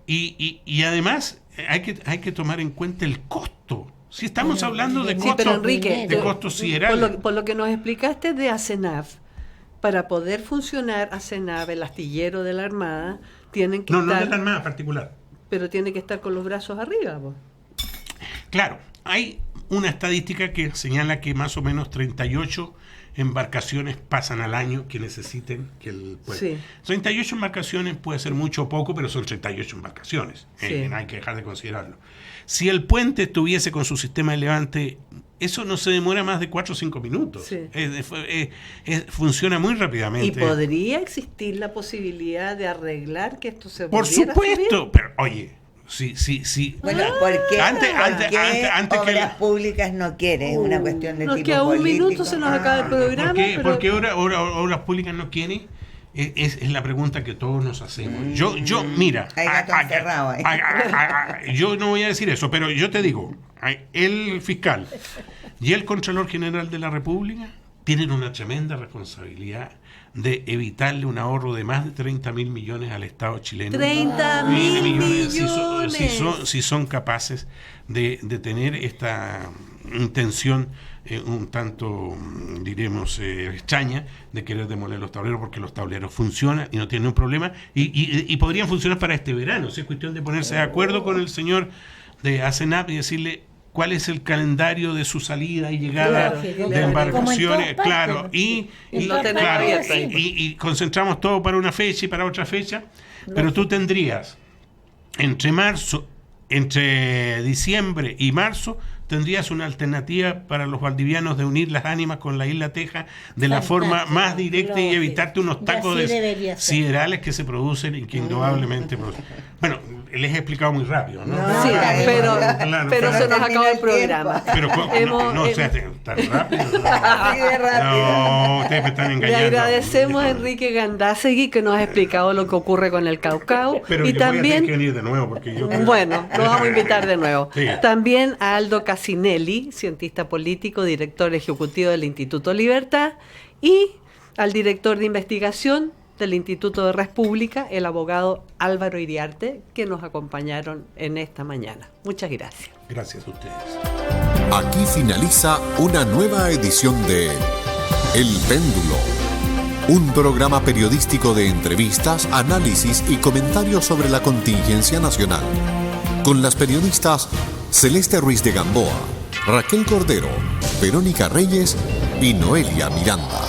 Speaker 10: Y además hay que tomar en cuenta el costo. Si estamos hablando de costos,
Speaker 2: pero Enrique,
Speaker 10: de costos siderales.
Speaker 2: Por lo que nos explicaste de ASENAF, para poder funcionar ASENAF, el astillero de la Armada, tienen que estar...
Speaker 10: No de la Armada particular.
Speaker 2: Pero tiene que estar con los brazos arriba, ¿vos?
Speaker 10: Claro, hay una estadística que señala que más o menos 38 embarcaciones pasan al año que necesiten que el puente. Sí. 38 embarcaciones puede ser mucho o poco, pero son 38 embarcaciones. Sí. Hay que dejar de considerarlo. Si el puente estuviese con su sistema de levante, eso no se demora más de 4 o 5 minutos. Sí. Funciona muy rápidamente.
Speaker 2: ¿Y podría existir la posibilidad de arreglar que esto se
Speaker 10: Por supuesto, subir? Pero oye, sí.
Speaker 4: Bueno, ¿por qué Obras Públicas no quiere? Es una cuestión de tipo político.
Speaker 2: Que a un minuto se nos acaba el programa.
Speaker 10: ¿Por qué Obras Públicas no quiere? Es la pregunta que todos nos hacemos. Yo mira, yo no voy a decir eso, pero yo te digo, el fiscal y el Contralor General de la República tienen una tremenda responsabilidad de evitarle un ahorro de más de 30.000 millones al Estado chileno.
Speaker 2: 30.000 millones.
Speaker 10: Si son capaces de tener esta intención un tanto, diremos, extraña de querer demoler los tableros, porque los tableros funcionan y no tienen un problema y podrían funcionar para este verano. Si es cuestión de ponerse de acuerdo con el señor de ASENAP y decirle cuál es el calendario de su salida y llegada de embarcaciones, y concentramos todo para una fecha y para otra fecha, pero tú tendrías entre diciembre y marzo tendrías una alternativa para los valdivianos de unir las ánimas con la isla Teja de la forma más directa y evitarte unos tacos de siderales que se producen y que indudablemente producen. Bueno, les he explicado muy rápido, ¿no?
Speaker 2: Sí, pero se nos acabó el programa.
Speaker 10: Pero no sea tan rápido. No, ustedes me están engañando.
Speaker 2: Le agradecemos a Enrique Gandásegui que nos ha explicado lo que ocurre con el Caucao.
Speaker 10: Pero
Speaker 2: y también
Speaker 10: voy a tener que venir de nuevo porque yo
Speaker 2: bueno, lo vamos a invitar de nuevo. Sí. También a Aldo Casinelli, cientista político, director ejecutivo del Instituto Libertad, y al director de investigación del Instituto de Res Pública, el abogado Álvaro Iriarte, que nos acompañaron en esta mañana. Muchas gracias.
Speaker 10: Gracias a ustedes.
Speaker 1: Aquí finaliza una nueva edición de El Péndulo, un programa periodístico de entrevistas, análisis y comentarios sobre la contingencia nacional, con las periodistas Celeste Ruiz de Gamboa, Raquel Cordero, Verónica Reyes y Noelia Miranda.